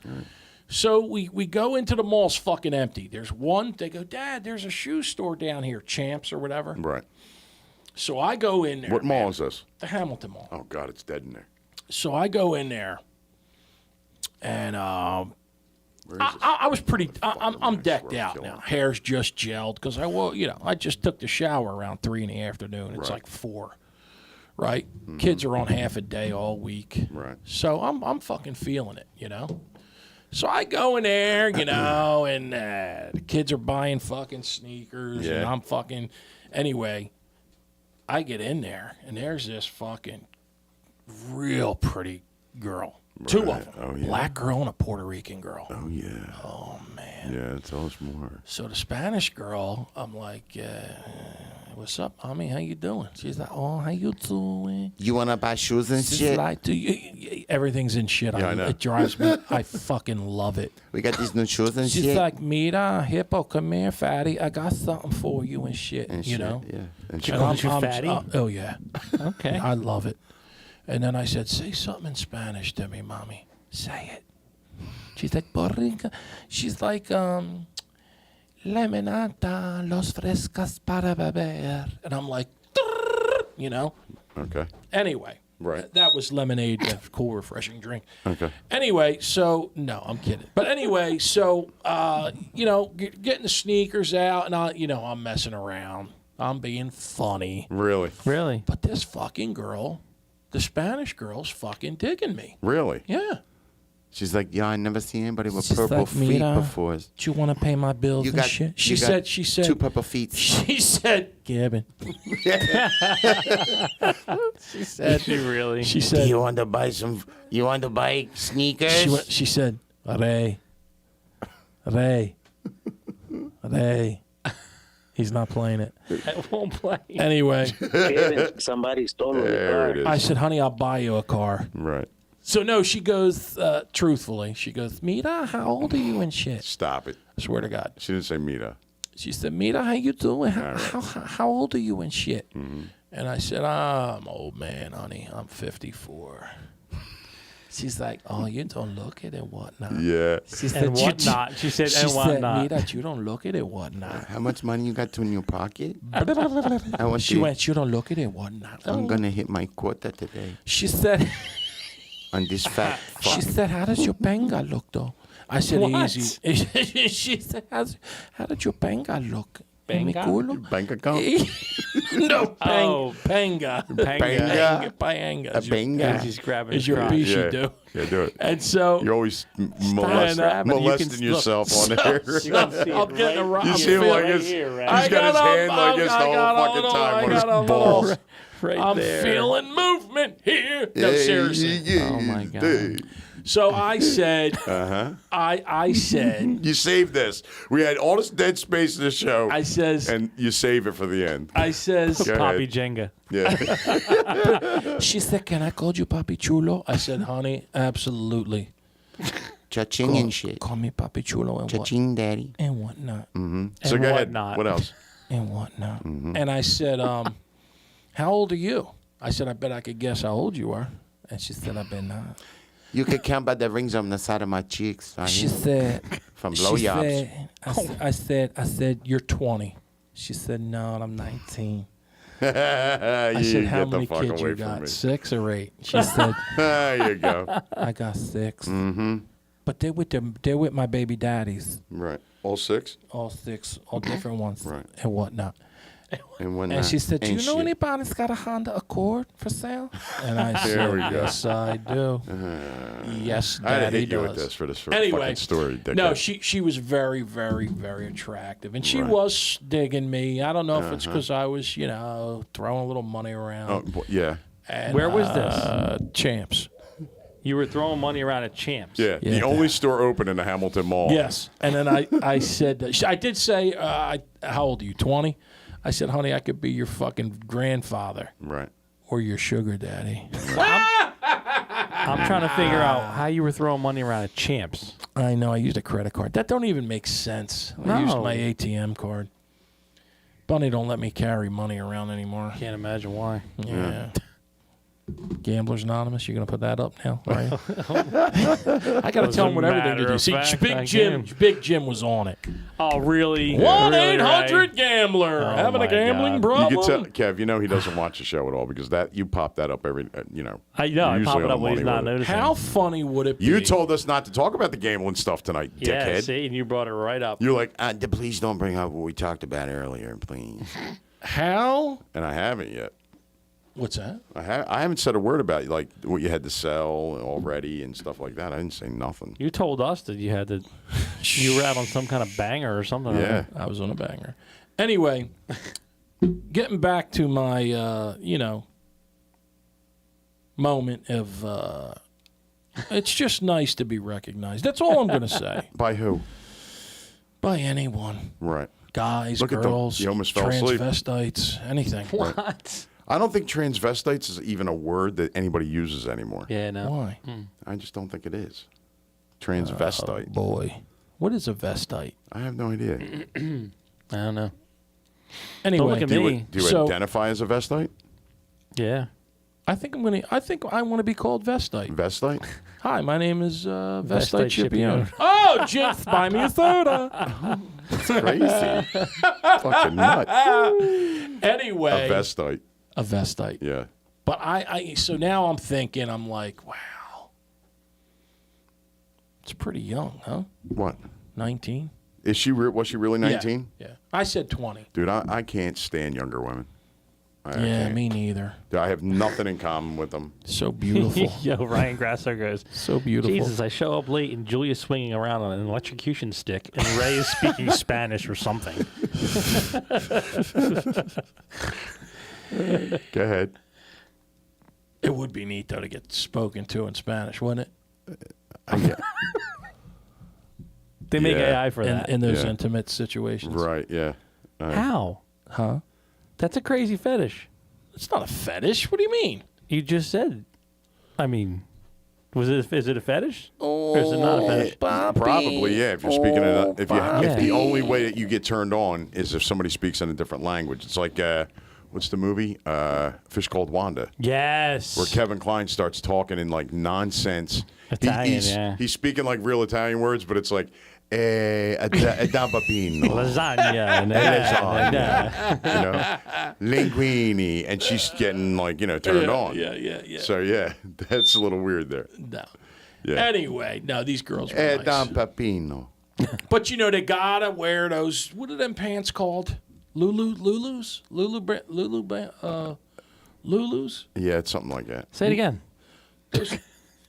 So we go into the mall's fucking empty. There's one. They go, Dad, there's a shoe store down here, Champs or whatever. Right. So I go in there. What mall man. is this? The Hamilton Mall. Oh, God, it's dead in there. So I go in there, and Where is this? I was pretty. I'm I decked swear I'll out kill now. him. Hair's just gelled because I just took the shower around 3 in the afternoon. It's Right. like 4. Right? Kids are on half a day all week. Right. So I'm fucking feeling it, So I go in there, and the kids are buying fucking sneakers, and Yeah. I'm fucking. Anyway, I get in there, and there's this fucking real pretty girl. 2 of them. Oh, yeah. Black girl and a Puerto Rican girl. Oh, yeah. Oh, man. Yeah, tell us more. So the Spanish girl, I'm like, what's up, mommy? How you doing? She's like, oh, how you doing? You want to buy shoes and She's shit? like, everything's in shit. Yeah, I know. It drives me. I fucking love it. We got these new shoes and She's shit. like, Mira, Hippo, come here, fatty. I got something for you and shit. And you shit, know? Yeah. And She And calls you fatty? oh, yeah. Okay. I love it. And then I said, say something in Spanish to me, mommy. Say it. She's like, Puerto Rico. She's like, lemonada, los frescas para beber. And I'm like, Okay. Anyway. Right. That was lemonade, a cool, refreshing drink. Okay. Anyway, so, no, I'm kidding. But anyway, so, getting the sneakers out, and I'm messing around. I'm being funny. Really? Really? But this fucking girl, the Spanish girl's fucking digging me. Really? Yeah. She's like, yeah, I never seen anybody with She's purple like, feet Mira, before. Do you want to pay my bills You and got, shit? you got She said, two purple feet. she said, Gavin. She said she really. She Do said, you want to buy you want to buy sneakers? she said, Ray. He's not playing it. I won't play. Anyway, Kevin, somebody stole the There it car. is. I said, honey, I'll buy you a car. Right. So, no, she goes, truthfully, she goes, Mira, how old are you and shit? Stop it. I swear to God. She didn't say Mita. She said, Mira, how you doing? How old are you and shit? And I said, I'm old man, honey. I'm 54. She's like, oh, you don't look it and whatnot. Yeah. She said, And whatnot. She said, and whatnot. Mira, you don't look it and whatnot. How much money you got in your pocket? I want She to. went, you don't look it and whatnot. I'm gonna hit my quota today She said, on this fat she fuck. said, how does your benga look, though? I said, What? easy. She said, how did your benga look? Mi Benga? culo? Bank account? No, Oh. panga. Panga? Panga. A benga. And she's grabbing Is his your crotch. piece you Yeah. do. Yeah, do it. And so You're always Stand up. molesting yourself on air. I'm getting a rock. You I'm see him feeling like it. this? here, right? He's got his hand like this the I whole got a fucking little- time I on his got a little- balls. Right I'm there. feeling movement here. No, Yeah, seriously. yeah, Oh, my God. dude. So I said, Uh-huh. I said, You saved this. We had all this dead space in the show, I says, and you save it for the end. I says, Go Poppy ahead. Jenga. Yeah. she said, can I call you Papi Chulo? I said, honey, absolutely. Cha-ching and shit. Call me Papi Chulo and what Cha-ching, daddy. and whatnot. So And go ahead. whatnot. What else? And whatnot. And I said, how old are you? I said, I bet I could guess how old you are. And she said, I bet not. You could count by the rings on the side of my cheeks. Right She here. said, From she blowjobs. said, I said, you're 20. She said, no, I'm 19. I I said, how many fuck kids away you from got? me. 6 or 8? She said, There you go. I got 6. But they're with my baby daddies, Right. All 6? all 6, all different ones, Right. and whatnot. And whatnot. And she said, do you And know shit. anybody that's got a Honda Accord for sale? And I There said, we go. yes, I do. Yes, I had to Daddy hit you with does. this for this Anyway, fucking story. Dickhead. No, she was very, very, very attractive, and she Right. was digging me. I don't know if it's because I was, throwing a little money around. Oh, yeah. And, Where was this? Champs. You were throwing money around at Champs. Yeah. Yeah. The only store open in the Hamilton Mall. Yes, and then I said, I did say, how old are you? 20? I said, honey, I could be your fucking grandfather Right. or your sugar daddy. I'm trying to figure out how you were throwing money around at Champs. I know, I used a credit card. That don't even make sense. I No. used my ATM card. Bunny don't let me carry money around anymore. Can't imagine why. Yeah. Gamblers Anonymous, you're gonna put that up now, right? I gotta As tell a them what everything matter to do. of See, fact, Big I Jim, can. Big Jim was on it. Oh, really? 1-800-GAMBLER. Oh, Having a my gambling God. You problem. can tell, Kev, he doesn't watch the show at all because you pop that up every, I know. you're I usually pop it on up when he's money not with it. noticing. How funny would it be? You told us not to talk about the gambling stuff tonight, Yeah, dickhead. see, and you brought it right up. You're like, Please don't bring up what we talked about earlier, please. How? and I haven't yet. What's that? I haven't said a word about like what you had to sell already and stuff like that. I didn't say nothing. You told us that you had to. You were out on some kind of banger or something. Yeah. I was on a banger. Anyway, getting back to my, moment of, it's just nice to be recognized. That's all I'm going to say. By who? By anyone. Right. Guys, Look at them. girls, You almost fell asleep. transvestites, anything. What? I don't think transvestites is even a word that anybody uses anymore. Yeah, no. Why? I just don't think it is. Transvestite. Boy. What is a vestite? I have no idea. I don't know. Anyway, look at Do you, me. do you So- identify as a vestite? Yeah. I think I want to be called vestite. Vestite? Hi, my name is Vestite Vestite Scipione. Scipione. Oh, Jim, buy me a soda. Crazy. Fucking nut. Anyway, A vestite. a vestite. Yeah. But so now I'm thinking, I'm like, wow, it's pretty young, huh? What? 19? Was she really 19? Yeah. I said 20. Dude, I can't stand younger women. I Yeah, can't. me neither. Dude, I have nothing in common with them. So beautiful. Yo, Ryan Grasso goes, So beautiful. Jesus, I show up late and Julia's swinging around on an electrocution stick and Ray is speaking Spanish or something. Go ahead. It would be neat, though, to get spoken to in Spanish, wouldn't They make Yeah. AI for it? that. In those Yeah. intimate situations. Right, yeah. How? Huh? That's a crazy fetish. It's not a fetish. What do you mean? You just said. I mean, is it a fetish? Or is it not a fetish? Probably, yeah. If you're speaking if Bobby. the only way that you get turned on is if somebody speaks in a different language. It's like what's the movie? Fish Called Wanda. Yes. Where Kevin Kline starts talking in like nonsense. Italian, he's speaking like real Italian words, but it's like a da bambino. Lasagna. And Lasagna. Linguini, and she's getting like turned on. Yeah. So yeah, that's a little weird there. No. Yeah. Anyway, no, these girls were Da nice. papino. But they gotta wear those. What are them pants called? Lulus? Lulus? Yeah, it's something like that. Say it again.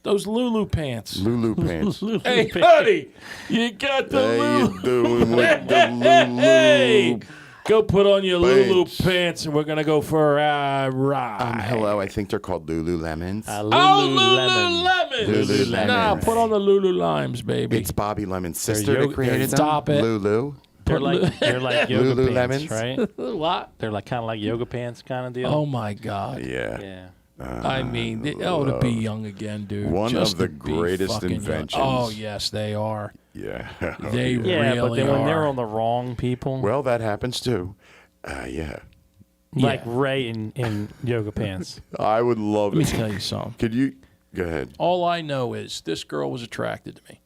Those Lulu pants. Lulu pants. Hey, honey, you got the How you Lulu. doing with the Lulu? Hey, go put on your Lulu Pants. pants, and we're gonna go for a ride. Hello, I think they're called Lululemons. Lululemon. Lululemon. Nah, put on the Lulu Limes, baby. It's Bobby Lemon's sister They're that created them. Stop it. Lulu. They're like yoga Lululemons. pants, right? What? They're like kind of like yoga pants kind of deal. Oh my God. Yeah. Yeah. I mean, to be young again, dude. One Just of the to be greatest fucking young. inventions. Oh yes, they are. Yeah. They Yeah, but really then when they're are. on the wrong people, Well, that happens too. Yeah. like Yeah. Ray in yoga pants. I would love Let me it. tell you something. Could you go ahead? All I know is this girl was attracted to me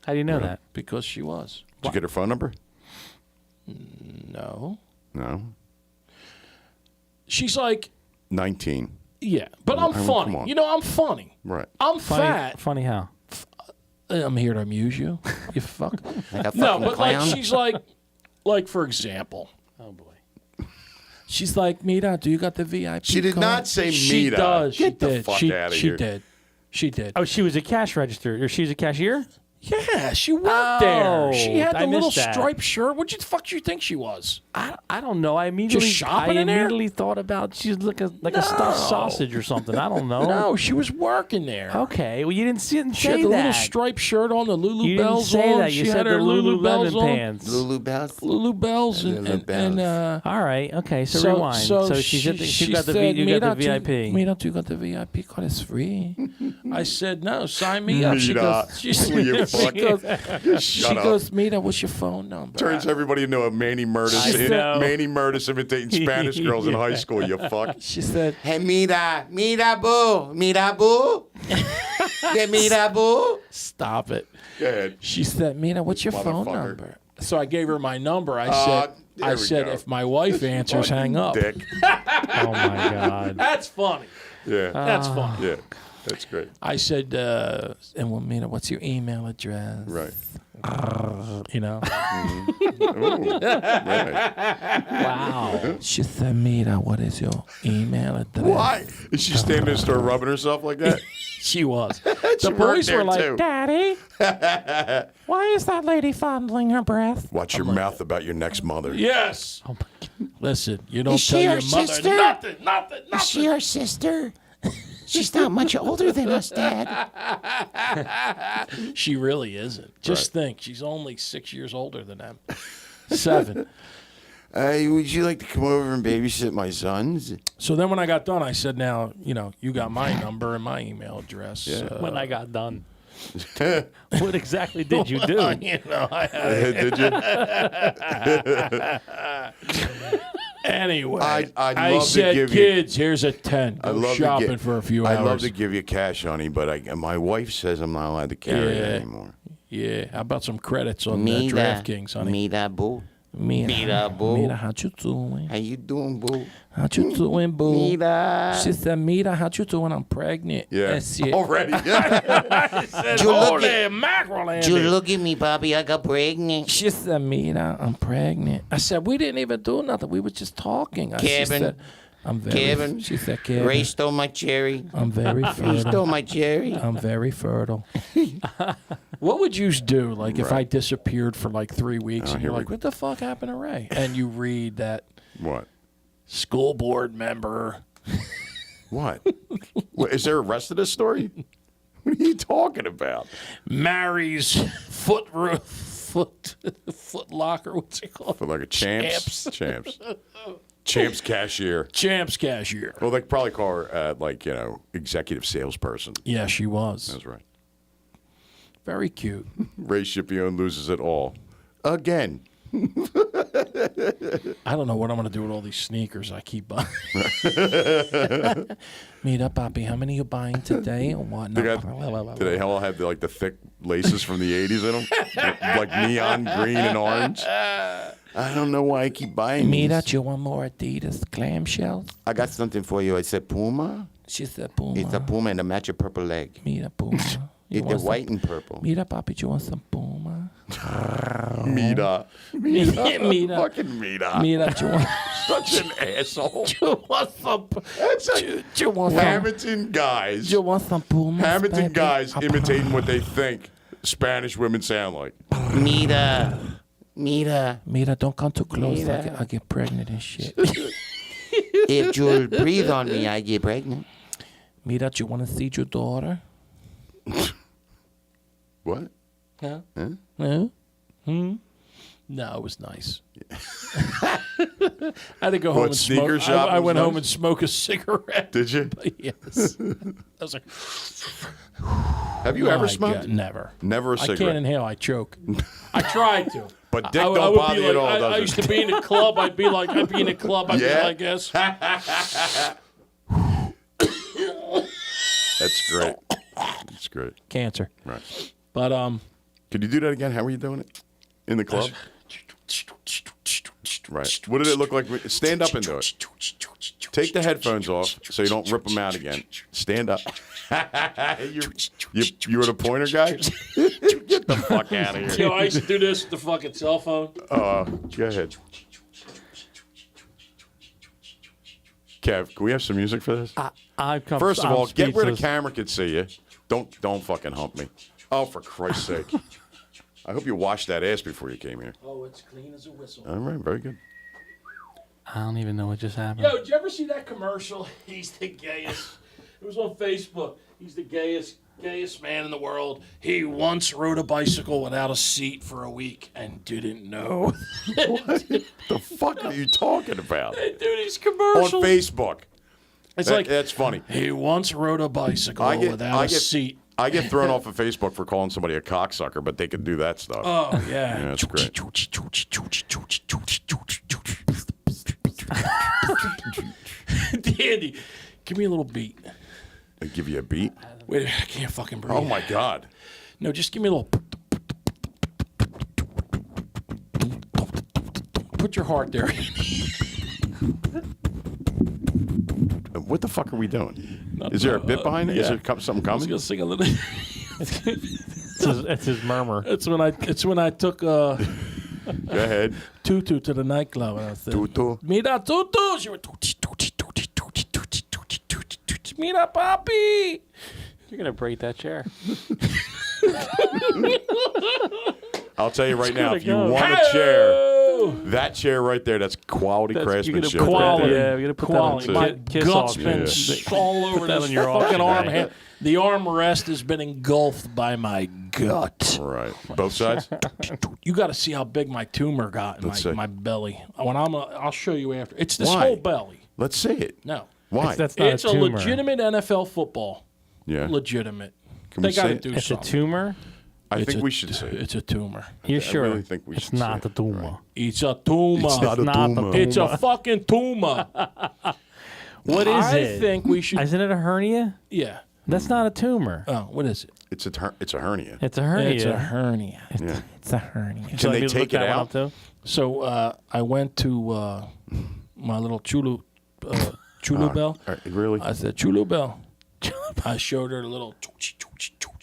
How do you know that? because she was. Did you get her phone number? No. No. She's like, 19. yeah, but I I'm mean, funny. come on. I'm funny. Right. I'm Funny, fat. funny how? I'm here to amuse you. You fuck. Like a No, fucking but clown. like she's like for example, Oh boy. she's like, Mira, do you got the VIP? She did card?" not say She Mira. does. Get she the did. fuck she, outta she here. did. She did. Oh, she was a cash register, or she was a cashier. Yeah, she worked Oh, there. She had I the little missed that. striped shirt. What the fuck do you think she was? I don't know. I immediately shopping in there? immediately thought about she's like a stuffed sausage or something. I don't know. No, she was working there. Okay. Well, you didn't She say had the little that. striped shirt on, the Lulu You didn't Bells say on. that. She You had said her the Lululemon Bells pants. Lulu Bells. on. Lulu Bells and All right. Okay. So, rewind. So she got the said, you got the "Mira, VIP. Mira, you got the VIP card. It's free. I said, no, sign me up. She Mira, goes, she, will you fuck- she Shut up. goes, Mira, what's your phone number? Turns everybody into a Manny Murdis. I know. Manny Murdis imitating Spanish girls in high school. You fuck. She said, Hey, mira boo, que mira boo. stop it. Go ahead. She said, Mina, what's your phone Motherfucker. number? So I gave her my number. I said, there we go. if my wife answers, hang up. Dick. Oh my God. That's funny. Yeah. That's funny. Yeah. That's great. I said, and well, Mina, what's your email address? Right. You know? Ooh, right. Wow. She said, Mina, what is your email address? Why? Is she standing there, start rubbing herself like that? She was. She The worked boys there, were like, too. Daddy, why is that lady fondling her breath? Watch your mouth about your next mother. Yes. Oh my God. Listen, you don't Is she tell your your mother sister? nothing. Is she your sister? She's not much older than us, Dad. She really isn't. Just think, she's only 6 years older than them. 7. Hey, would you like to come over and babysit my sons? So then when I got done, I said, now, you got my number and my email address. When I got done. What exactly did you do? I had Did you? Anyway, I'd I love to said, give you- kids, here's a 10. I Go love shopping to get, for a few hours. I'd love to give you cash, honey, but my wife says I'm not allowed to carry it Yeah. anymore. Yeah, how about some credits on Mira, DraftKings, honey? mira boo. Mira, boo. Mira, how you doing? How you doing, boo? How you doing, boo? Mira. She said, Mira, how you doing? I'm pregnant. Yeah. That's it. Already. You look at- mackerel, Andy. You look at me, Bobby. I got pregnant. She said, Mira, I'm pregnant. I said, we didn't even do nothing. We were just talking. She Kevin. said, I'm very, Kevin. She said, Kevin, Ray stole my cherry. I'm very He fertile. stole my cherry. I'm very fertile. What would you do, like, if I disappeared for like 3 weeks and here you're we like, what the fuck happened to Ray? And you read that What? school board member. What? Is there a rest of this story? What are you talking about? Marries Foot Locker. What's it called? For like a Champs. Champs cashier. Champs cashier. Well, they probably call her, executive salesperson. Yeah, she was. That's right. Very cute. Ray Scipione loses it all. Again. I don't know what I'm going to do with all these sneakers I keep buying. Meet up, Poppy. How many are you buying today or what? Do they all have the thick laces from the 80s in them? Like neon green and orange? I don't know why I keep buying Mira, these. you want more Adidas clamshells? I got something for you. It's a Puma. She said Puma. It's a Puma and a match of purple leg. Mira, Puma. You It's want some- white and purple. Mira, Papi, you want some Puma? Mira. Mira. Fucking Mira. Mira, you want... Such an asshole. You want some... That's You want some... Hamilton guys. You want some Puma? Hamilton guys imitating what they think Spanish women sound like. Mira. Mira. Mira, don't come too close. Mira. I get pregnant and shit. If you'll breathe on me, I get pregnant. Mira, you want to see your daughter? What? Huh? Huh? Huh? No, it was nice. I had to go home What, and sneaker smoke. shop I was went home nice? and smoked a cigarette. Did you? Yes. I was like, Have you ever my smoked? God, never. Never a I cigarette. can't inhale. I choke. I tried to. But dick I don't would bother be you at like, all, I does used it? to be in a club. I'd be in a club. I'd be Yeah? like this. That's great. That's great. Cancer. Right. But Could you do that again? How were you doing it? In the club? Right. What did it look like? Stand up and do it. Take the headphones off so you don't rip them out again. Stand up. you were the pointer guy? Get the fuck out of here. Yo, I used to do this with the fucking cell phone. Go ahead. Kev, can we have some music for this? First of all, get where the camera can see you. Don't fucking hump me. Oh, for Christ's sake. I hope you washed that ass before you came here. Oh, it's clean as a whistle. All right, very good. I don't even know what just happened. Yo, did you ever see that commercial? He's the gayest. It was on Facebook. He's the gayest man in the world. He once rode a bicycle without a seat for a week and didn't know. The fuck are you talking about? Dude, these On commercials. Facebook. It's like, That's funny. he once rode a bicycle without a seat. I get thrown off of Facebook for calling somebody a cocksucker, but they can do that stuff. Oh, Yeah, yeah. that's great. Dandy, give me a little beat. They give you a beat. Wait, I can't fucking breathe. Oh my God. No, just give me a little. Put your heart there. What the fuck are we doing? Is there a bit behind it? Is there something I was coming? gonna sing a little. It's his murmur. It's when I took Go ahead. Tutu to the nightclub and I said, Tutu. Mira Tutu. She went tuti tuti tuti tuti tuti tuti tuti tuti. Mira papi. You're gonna break that chair. I'll tell you right now, if you go. want a chair, that chair right there, that's quality craftsmanship. You're gonna right Quality. there. Yeah, we're gonna put Quality. that My on Kiss guts auction. been all over that this on your fucking auction, arm. right? The armrest has been engulfed by my gut. Right. Both sides? You got to see how big my tumor got in Let's see. my belly. I'll show you after. It's this Why? whole belly. Let's see it. No, Why? That's not it's a a tumor. legitimate NFL football. Yeah. Legitimate. Can They we got see to it? do It's a something. tumor. I It's think a- we should see it. It's a tumor. You sure? really think we it's should not see a it. tumor. Right. It's a tumor. It's not a not a tumor. It's a fucking tumor. What is I it? think we should. Isn't it a hernia? Yeah. That's not a tumor. Oh, what is it? It's a hernia. It's a hernia. It's a hernia. Yeah. It's a hernia. Would you Can like they me to look take it that one out? up, too? So I went to my little Chulu Bell. Really? I said, Chulu Bell. I showed her the little.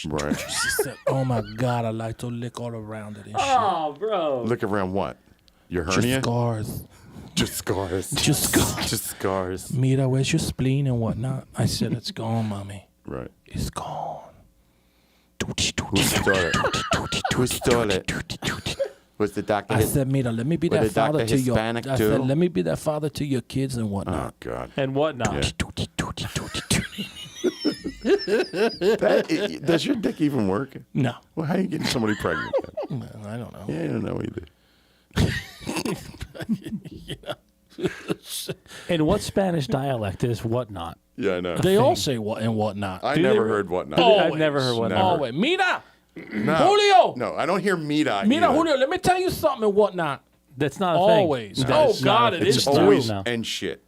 Right. She said, "Oh my God, I like to lick all around it and shit. Oh, bro. Look around what? Your Just hernia? scars. Just scars. Just scars. Just scars. Mira, where's your spleen and whatnot?" I said, "It's gone, mommy. Right. It's gone." Who stole it? Who stole it? Was the doctor? I said, "Mira, let me be Was that the doctor father to your." Hispanic I too? said, "Let me be that father to your kids and Oh, whatnot." God. And whatnot. Yeah. Does your dick even work? No. Well, how are you getting somebody pregnant? I don't know. Yeah, I don't know either. In what Spanish dialect is whatnot? Yeah, I know. They all say what and whatnot. I Do never they- heard whatnot. I've never heard whatnot. Always. Mira, No. Julio. No, I don't hear Mira. Mira, either. Julio, let me tell you something and whatnot. That's not a Always. thing. Oh, That's God, not a it thing. is It's true. always No. and shit.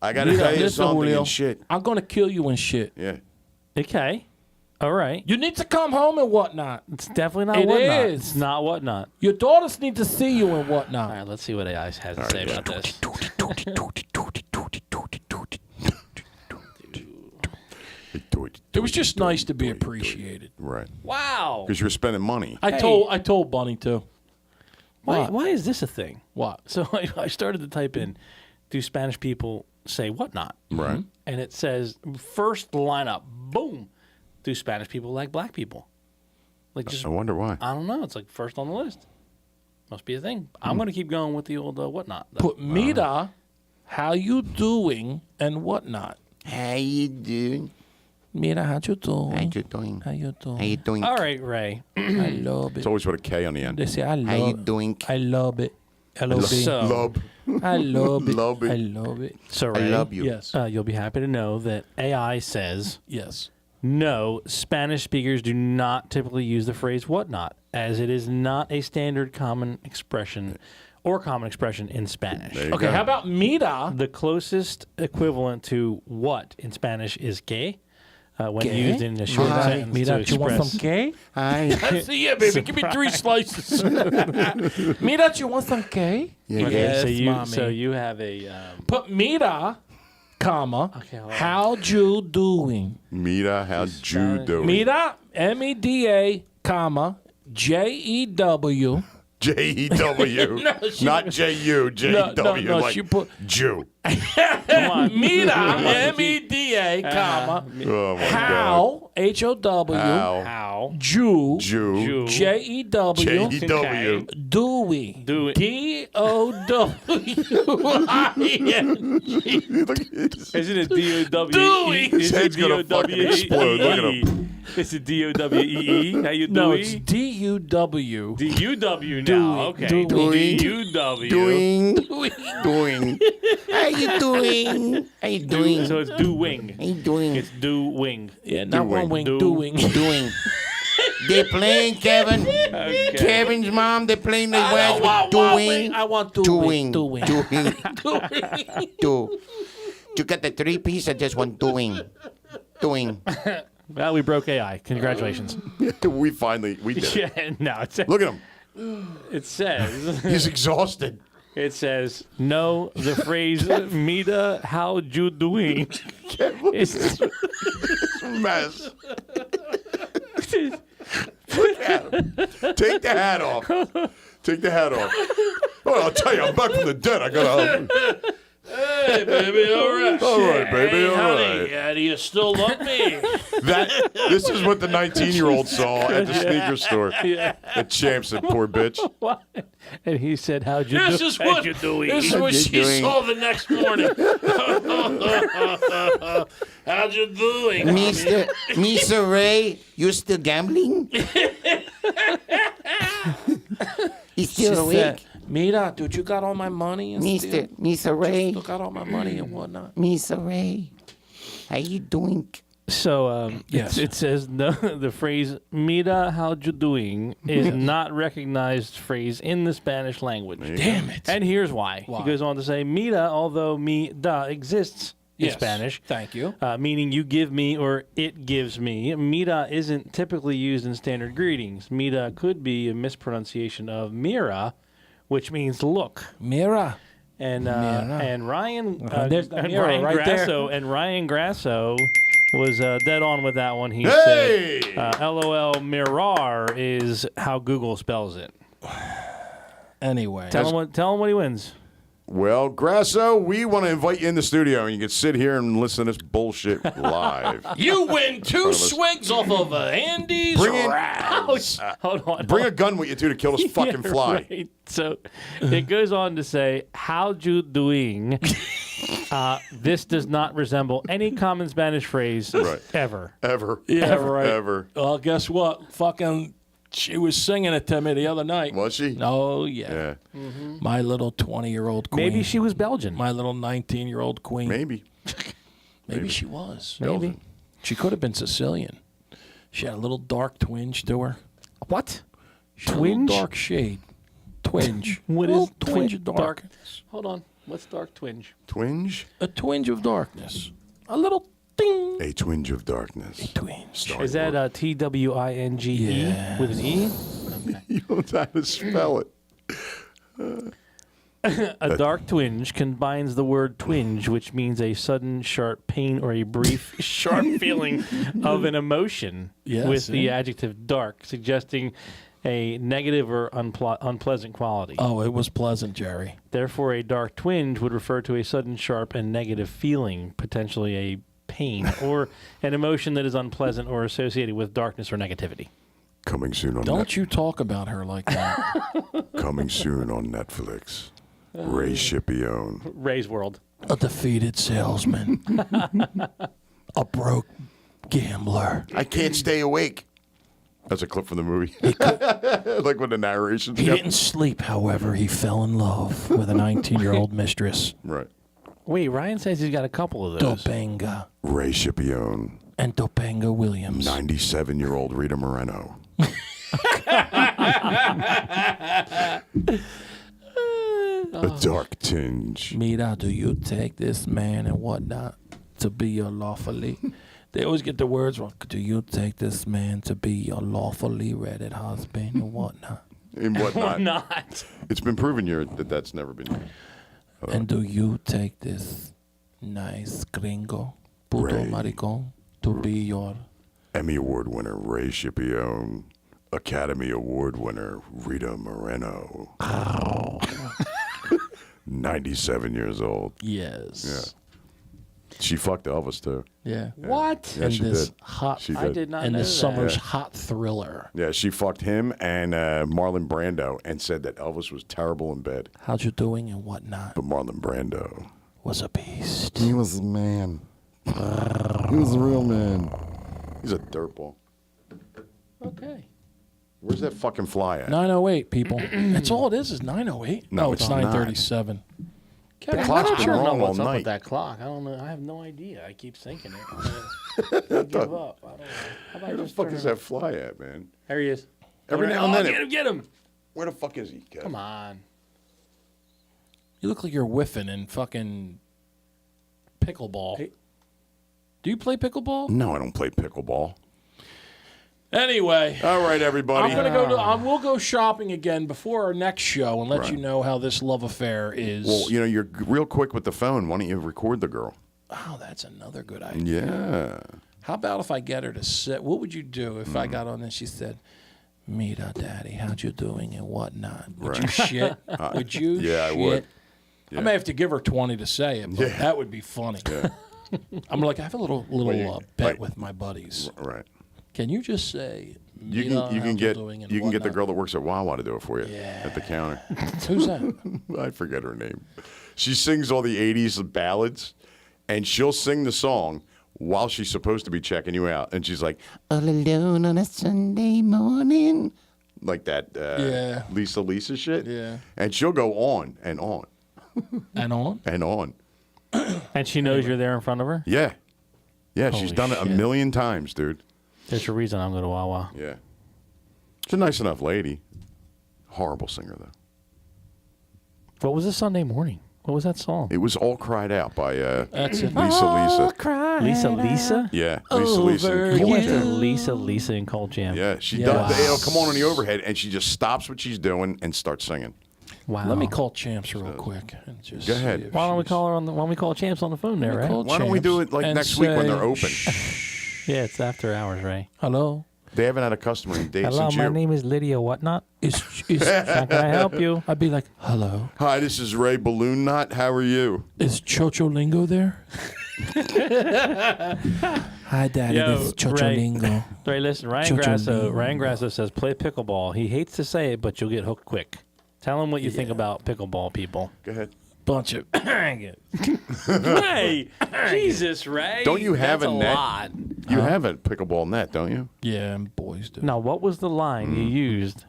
I got to Mira, tell you listen, something Julio. and shit. I'm going to kill you and shit. Yeah. Okay. All right. You need to come home and whatnot. It's definitely not It whatnot. is. It's not whatnot. Your daughters need to see you and whatnot. All right, let's see what AI has to say about this. It was just nice to be appreciated. Right. Wow. Because you're spending money. I told Bunny too. Why is this a thing? What? So I started to type in, do Spanish people say whatnot? Right. And it says, first lineup, boom, do Spanish people like black people? Like just, I wonder why. I don't know. It's like first on the list. Must be a thing. I'm going to keep going with the old whatnot. Though. Put Mira, how you doing and whatnot. How you doing? Mira, how you doing? How you doing? How you doing? How you doing? All right, Ray. I love It's it. always with a K on the end. They say I love How you doing? I love it. L-O-B. So, Love. I love it. Love it. I love it. so I Ray, love you. Yes. you'll be happy to know that AI says, Yes. no, Spanish speakers do not typically use the phrase whatnot, as it is not a standard common expression in Spanish. There you Okay, go. how about Mira? The closest equivalent to what in Spanish is que, when Que? used in a short Hi. sentence Mira, to you want some express. K? Hi. Yeah, baby. Give me 3 slices. Mira, you want some K? Yeah, Okay, Yes, so mommy. you have a Put Mira, comma, Okay, hold on. how you doing? Mira, how's you doing? Mira, M-E-D-A, comma, J-E-W. J-E-W. No, she- Not J-U. J-E-W. no, like she put- Jew. come on. Mira, M-E-D-A, comma, Oh, my God. how, H-O-W, How Jew, Jew. J-E-W, J-E-W. Dewey. Do it. D-O-W-I-N-G. Isn't it D-O-W-E? Dewey. His head's gonna fucking explode. Look at him. Is it D-O-W-E-E? How you No, doing? it's D-U-W. D-U-W now. Dewey. Okay. Dewey. D-U-W. Doing. Dewey. Doing. How you doing? How you doing? So it's do-wing. How you doing? It's do-wing. Yeah, not one wing, Do- doing. Doing. They playing Kevin. Okay. Kevin's mom. They playing the words with doing. I want Doing. doing. Doing. Doing. Do. You got the 3-piece. I just want doing. Doing. Well, we broke AI. Congratulations. We did it. Yeah, no, Look at him. it says, He's exhausted. it says, no, the phrase, Mita, how you doing? It's, Mess. Look at him. Take the hat off. Take the hat off. Oh, I'll tell you, I'm back from the dead. I gotta. Hey, baby, all right. All right, baby, Hey, all honey, right. do you still love me? This is what the 19-year-old saw at the sneaker store. The champs, that poor bitch. what? And he said, how'd you This do? is what, How'd you doing? this is what you she doing? saw the next morning. How'd you doing? Mr. Ray, you still gambling? He's still awake? Mira, dude, you got all my money and still Mr. Ray, still got all my money and whatnot. Mr. Ray, how you doing? So Yes. it says no, the phrase "Mira, how you doing" is not recognized phrase in the Spanish language. Damn it. And here's why. Why? He goes on to say, "Mira, although mi da exists in Yes. Spanish, Thank you. meaning you give me or it gives me. Mira isn't typically used in standard greetings. Mira could be a mispronunciation of mira, which means look." Mira. And Mira. and Ryan There's the and mirror Ryan right there. Grasso and Ryan Grasso was dead on with that one. He Hey! said, "LOL, mirar is how Google spells it." Anyway. Tell him what he wins. Well, Grasso, we want to invite you in the studio, and you can sit here and listen to this bullshit live. You win 2 swigs off of Andy's Bring in- rouse. Hold on. Bring a gun with you, too, to kill this fucking Yeah, fly. right. So it goes on to say, "How you doing?" This does not resemble any common Spanish phrase Right. ever. Ever. Yeah, ever, right. Ever. Well, guess what? Fucking She was singing it to me the other night. Was she? Oh, yeah. Yeah. My little 20-year-old queen. Maybe she was Belgian. My little 19-year-old queen. Maybe. Maybe she was. Maybe. She could have been Sicilian. She had a little dark twinge to her. What? She had a little Twinge? dark shade. Twinge. What A is little twinge of darkness. Hold on. What's dark twinge? Twinge? A twinge of darkness. A little ding. A twinge of darkness. Twinge. Starting Is that work. Twinge Yes. with an E? You don't know how to spell it. A dark twinge combines the word twinge, which means a sudden sharp pain or a brief sharp feeling of an emotion, Yes, with the yeah. adjective dark, suggesting a negative or unpleasant quality. Oh, it was pleasant, Jerry. Therefore, a dark twinge would refer to a sudden sharp and negative feeling, potentially a pain, or an emotion that is unpleasant or associated with darkness or negativity. Coming soon on Don't you talk about her like that. Coming soon on Netflix. Ray Schipione. Ray's World. A defeated salesman. A broke gambler. I can't stay awake. That's a clip from the movie. Like when the narration's He go- didn't sleep, however. He fell in love with a 19-year-old mistress, Right. Wait, Ryan says he's got a couple of those. Topanga. Ray Schipione. And Topanga Williams. 97-year-old Rita Moreno. A dark tinge. Mira, do you take this man and whatnot to be your lawfully? They always get the words wrong. Do you take this man to be your lawfully wedded husband and whatnot? And whatnot. Not. It's been proven that that's never been. And do you take this nice gringo, puto Ray. maricon, to be your... Emmy Award winner Ray Schipione. Academy Award winner Rita Moreno. 97 years old. Yes. She fucked Elvis too. Yeah. What? Yeah, In she this did. hot... She I did. did not in know this that. summer's Yeah. hot thriller. Yeah, she fucked him and Marlon Brando and said that Elvis was terrible in bed. How'd you doing and whatnot? But Marlon Brando, Was a beast. he was a man. He was a real man. He's a dirtball. Okay. Where's that fucking fly at? 9:08, people. That's all it is 9:08. No, Oh, it's it's not. 9:37. The clock's been I don't know wrong all what's up night. with that clock. I don't know. I have no idea. I keep thinking it. I give up. I don't know. How about Where the just fuck turn is it- that fly at, man? There he is. Every now Oh, and then. Get him! Get him! Where the fuck is he? Kev? Come on. You look like you're whiffing in fucking pickleball. Hey. Do you play pickleball? No, I don't play pickleball. Anyway, All right, everybody. I'm gonna go to. We'll go shopping again before our next show and let Right. you know how this love affair is. Well, you know, you're real quick with the phone. Why don't you record the girl? Oh, that's another good idea. Yeah. How about if I get her to sit? What would you do if Mm-hmm. I got on and she said, "Mira, Daddy, how you doing and whatnot?" Would you Right. shit? Would you? Yeah, I shit? would. I may have to give her 20 to say it, but Yeah. that would be funny. Yeah. I'm like, I have a little you- bet like- with my buddies. Right. Can you just say, You "Mira, can you how can get doing and you can get the whatnot?" girl that works at Wawa to do it for you at the counter. Who's that? I forget her name. She sings all the 80s ballads, and she'll sing the song while she's supposed to be checking you out. And she's like, all alone on a Sunday morning. Like that Yeah. Lisa shit. Yeah. And she'll go on and on And on? and on. And she knows you're there in front of her? Yeah. Yeah, she's Holy done it a shit. million times, dude. There's a reason I'm going to Wawa. Yeah. She's a nice enough lady. Horrible singer, though. What was this Sunday morning? What was that song? It was All Cried Out by That's it. Lisa. Lisa? Yeah, Lisa. Over and You Cool went Jam. to Lisa and Cold Jam. Yeah, she Yeah. does. Wow. It'll come on the overhead, and she just stops what she's doing and starts singing. Wow. Let me call Champs real quick. And just Go ahead. see if Why don't we she's- call her on the? Why don't we call Champs on the phone there, right? Call Why don't we do it, like, Champs next and week when say, they're open? "Shh." Yeah, it's after hours, Ray. Hello? They haven't had a customer in days Hello, since my you. name is Lydia Whatnot. Is How can I help you? I'd be like, hello? Hi, this is Ray Balloon Knot. How are you? Is Chocho Lingo there? Hi, Daddy. Yo, this is Chocho Ray. Lingo. Ray, listen, Chocho Ryan Grasso says play pickleball. He hates to say it, but you'll get hooked quick. Tell him what you think about pickleball, people. Go ahead. Bunch of. Ray, Jesus, Ray. Don't you have That's a net? lot. You have a pickleball net, don't you? Yeah, and boys do. Now, what was the line you used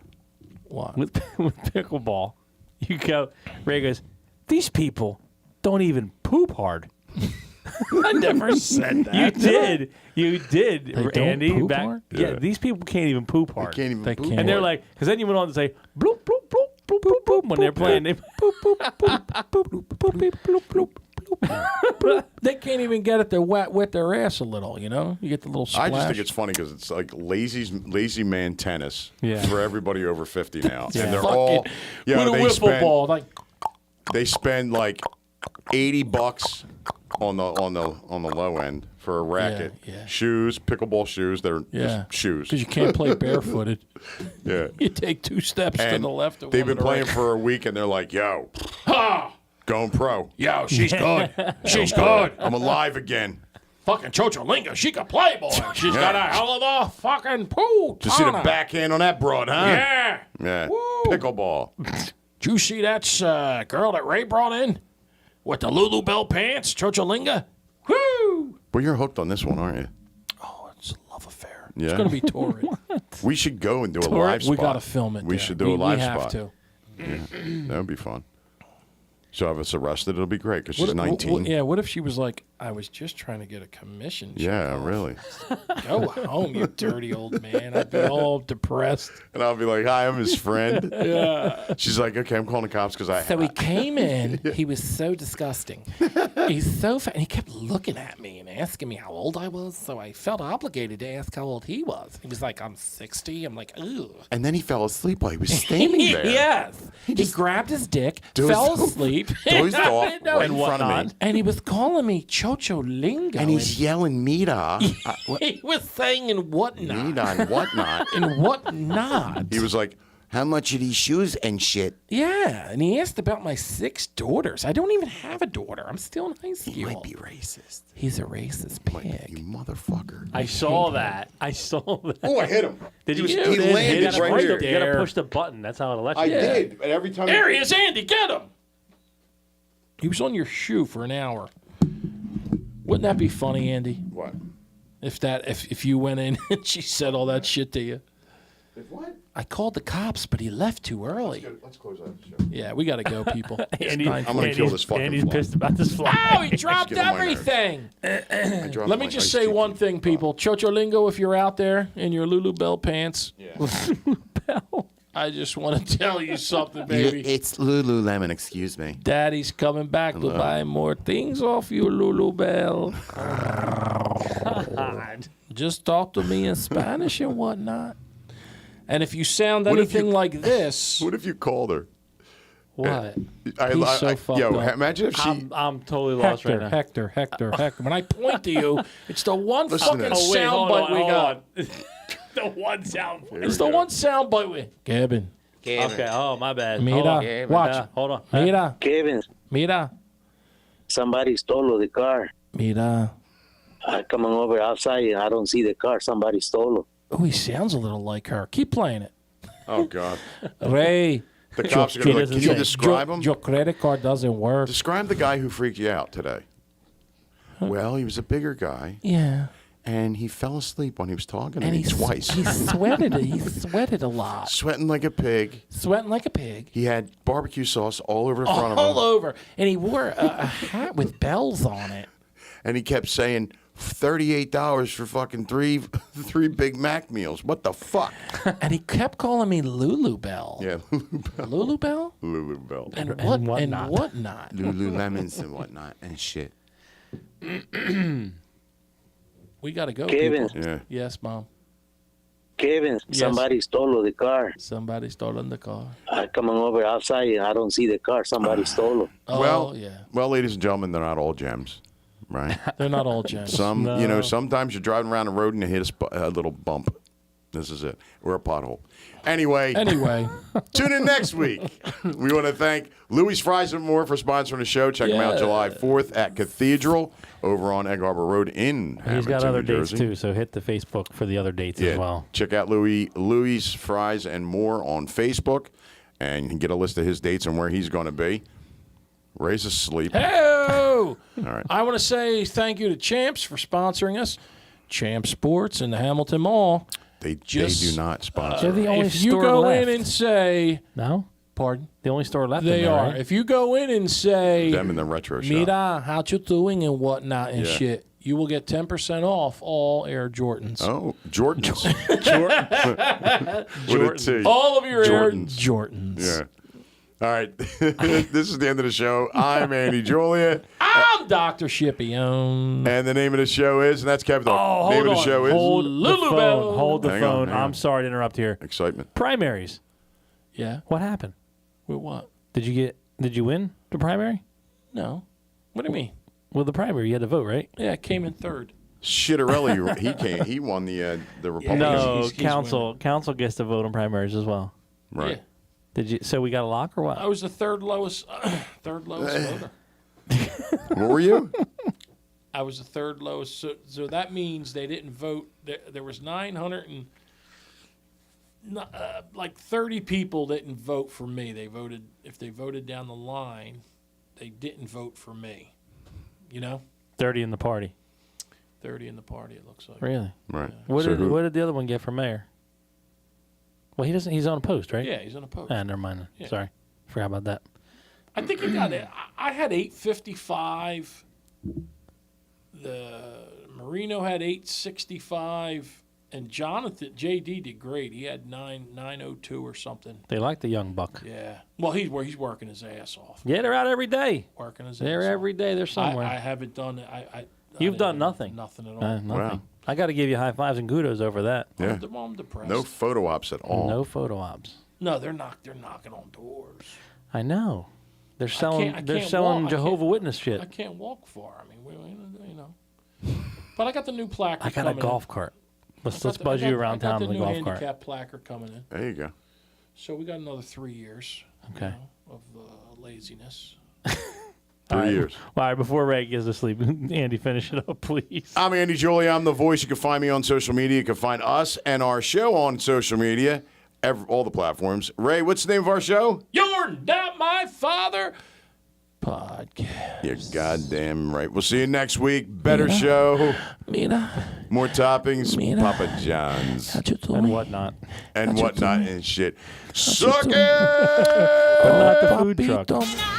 What? with pickleball? You go, Ray goes, these people don't even poop hard. I never said that. You did, don't Andy. poop hard? Yeah, Yeah. these people can't even poop hard. Can't even They poop. can't. And they're like, because then you went on to say, bloop, bloop, bloop, bloop, bloop, bloop, when they're playing. They, boop, boop, boop, boop, boop, boop, bloop, bloop, bloop. They can't even get it to wet their ass a little, you know? You get the little splash. I just think it's funny because it's like lazy man tennis Yeah. for everybody over 50 now, Yeah. and they're Fucking- all with a they wiffle spend ball. Like, they spend like $80 on the low end for a racket, yeah. shoes, pickleball shoes. They're yeah. just shoes. Because you can't play barefooted. Yeah, You take 2 steps and to the left. And they've one been to the playing right. for a week, and they're like, "Yo, Ha! going pro. Yo, she's good. She's good. I'm alive again." Fucking Chocholinga, she can play, boy. She's got a hell of a fucking poo. Just see the Tana. backhand on that broad, huh? Yeah. Yeah. Woo. Pickleball. Did you see that girl that Ray brought in with the Lulu Bell pants, Chocholinga? Woo! Well, you're hooked on this one, aren't you? Oh, it's a love affair. Yeah. It's going to be torrid. We should go and do a live spot. We got to film it. We there. should do a live we have spot. to. That would be fun. So if it's arrested, it'll be great because she's 19. Yeah, what if she was like, I was just trying to get a commission check Yeah, off. really. Go home, you dirty old man. I'd be all depressed. And I'll be like, "Hi, I'm his friend." Yeah. She's like, "Okay, I'm calling the cops because I." So he came in. He was so disgusting. He's so fat. And he kept looking at me and asking me how old I was. So I felt obligated to ask how old he was. He was like, I'm 60. I'm like, ooh. And then he fell asleep while he was standing there. Yes. He grabbed his dick, Dozed fell off. asleep. Dozed I off didn't know. right in front of me. And he was calling me Chocholingo. And he's yelling, "Mira." He was saying and whatnot. Mira and whatnot. And whatnot. He was like, How much are these shoes and shit? Yeah. And he asked about my 6 daughters. I don't even have a daughter. I'm still in high school. He might be racist. He's a racist pig. "You motherfucker." I saw that. I saw that. Oh, I hit him. Did you? He you landed gotta right push here. the- You got to push the button. That's how it'll let you. I did. And every time. There he is, Andy. Get him. He was on your shoe for an hour. Wouldn't that be funny, Andy? What? If you went in and she said all that shit to you? What? I called the cops, but he left too early. Let's close out the show. Yeah, we got to go, people. Andy, I'm gonna kill this fucking Andy's fly. pissed about this fly. Oh, he dropped get on my nerves. everything. I dropped Let me my just iced say tea one cube. thing, people. Chocholingo, if you're out there in your Lulu Bell pants, I just want to tell you something, baby. It's Lululemon, excuse me. Daddy's coming back to buy more things off you, Lulu Bell. Just talk to me in Spanish and whatnot. And if you sound What if anything you- like this, What if you called her? what? I, He's so fucked yo, up. imagine if she. I'm totally lost right now. Hector. When I point to you, it's the one Listen to fucking this. Oh, wait, hold soundbite on, we hold got. on. The one sound. It's the one soundbite we. Kevin, Okay. Oh, my bad. Mira, Hold on. watch. Hold on. mira, Kevin, somebody stole the car. mira. I coming over outside and I don't see the car. Somebody stole it. Oh, he sounds a little like her. Keep playing it. Oh God. Ray. The cops are gonna be like, doesn't "Can you say. describe him? Your credit card doesn't work. Describe the guy who freaked you out today." Well, he was a bigger guy, Yeah. and he fell asleep when he was talking to And me he twice. He sweated. He sweated a lot. Sweating like a pig. Sweating like a pig. He had barbecue sauce all over the front of him. All over. And he wore a hat with bells on it. And he kept saying, $38 for fucking three Big Mac meals. What the fuck? And he kept calling me Lulu Bell. Yeah, Lulu Bell? Lulu Bell. And whatnot. whatnot. Lululemons and whatnot and shit. We got to go, Kevin. people. Yeah. Yes, Mom. Kevin, somebody stole the car. Somebody stolen the car. I coming over outside and I don't see the car. Somebody stole it. Oh, Well, yeah. well, ladies and gentlemen, they're not all gems, right? They're not all gems. Some, sometimes you're driving around the road and you hit a little bump. This is it. We're a pothole. Anyway, tune in next week. We want to thank Louis Fries and More for sponsoring the show. Check them out July 4th at Cathedral over on Egg Harbor Road in Hamilton, He's got other New dates Jersey. too, so hit the Facebook for the other dates as well. Check out Louis Fries and More on Facebook, and you can get a list of his dates and where he's going to be. Ray's asleep. Hey! All right. I want to say thank you to Champs for sponsoring us. Champ Sports in the Hamilton Mall. They Just, do not sponsor. They're the only If you store go left. in and say, No? pardon, The only store left in they there, are. right? If you go in and say, Them in the retro shop. Mira, how you doing and whatnot and Yeah. shit, you will get 10% off all Air Jordans. Oh, Jordans. Jordan. With a T. All of your Jordans. Air Jordans. Yeah. All right. This is the end of the show. I'm Andy Julia. I'm Dr. Shipion. And the name of the show is, and that's Kevin. Oh, name hold of the on. show is Hold the Lulu phone. Bell. Hold the Hang on, phone. hang on. I'm sorry to interrupt here. Excitement. Primaries. Yeah. What happened? With what? Did you win the primary? No. What do you mean? Well, the primary, you had to vote, right? Yeah, I came in third. Shitterelli, he won the Republican. No, he's council gets to vote on primaries as well. Right. Yeah. Did you? So we got a lock or what? I was the third lowest voter. What were you? I was the third lowest. So that means they didn't vote. There was 900 and like 30 people didn't vote for me. They voted, if they voted down the line, they didn't vote for me. You know, 30 in the party. 30 in the party. It looks like. Really? Right. What So did who- what did the other one get for mayor? Well, he doesn't. He's on a post, right? Yeah, he's on a post. Ah, never mind. Yeah. Sorry, forgot about that. I think he got it. I had 855. The Marino had 865, and Jonathan JD did great. He had 902 or something. They like the young buck. Yeah. Well, he's working his ass off. Yeah, they're out every day. Working his They're ass every day. They're off. somewhere. I haven't done it. I You've didn't done do nothing. Nothing at all. Nothing. Wow. I got to give you high fives and kudos over that. Yeah. I'm depressed. No photo ops at all. No photo ops. No, they're knocking on doors. I know. They're selling. I They're can't selling walk. Jehovah Witness shit. I can't walk far. I mean, you know. But I got the new placard. I got a coming golf cart. Let's buzz you around town in the golf I got the new cart. handicap placard coming in. There you go. So we got another 3 years. Okay. Of laziness. 3 years. All right, before Ray gets to sleep, Andy, finish it up, please. I'm Andy Julia. I'm the voice. You can find me on social media. You can find us and our show on social media, all the platforms. Ray, what's the name of our show? You're not my father podcast. You're goddamn right. We'll see you next week. Better show. Mira, More toppings. Mira. Papa John's. how you doing? And whatnot. And whatnot and shit. Suck it! But not the food truck. Papito.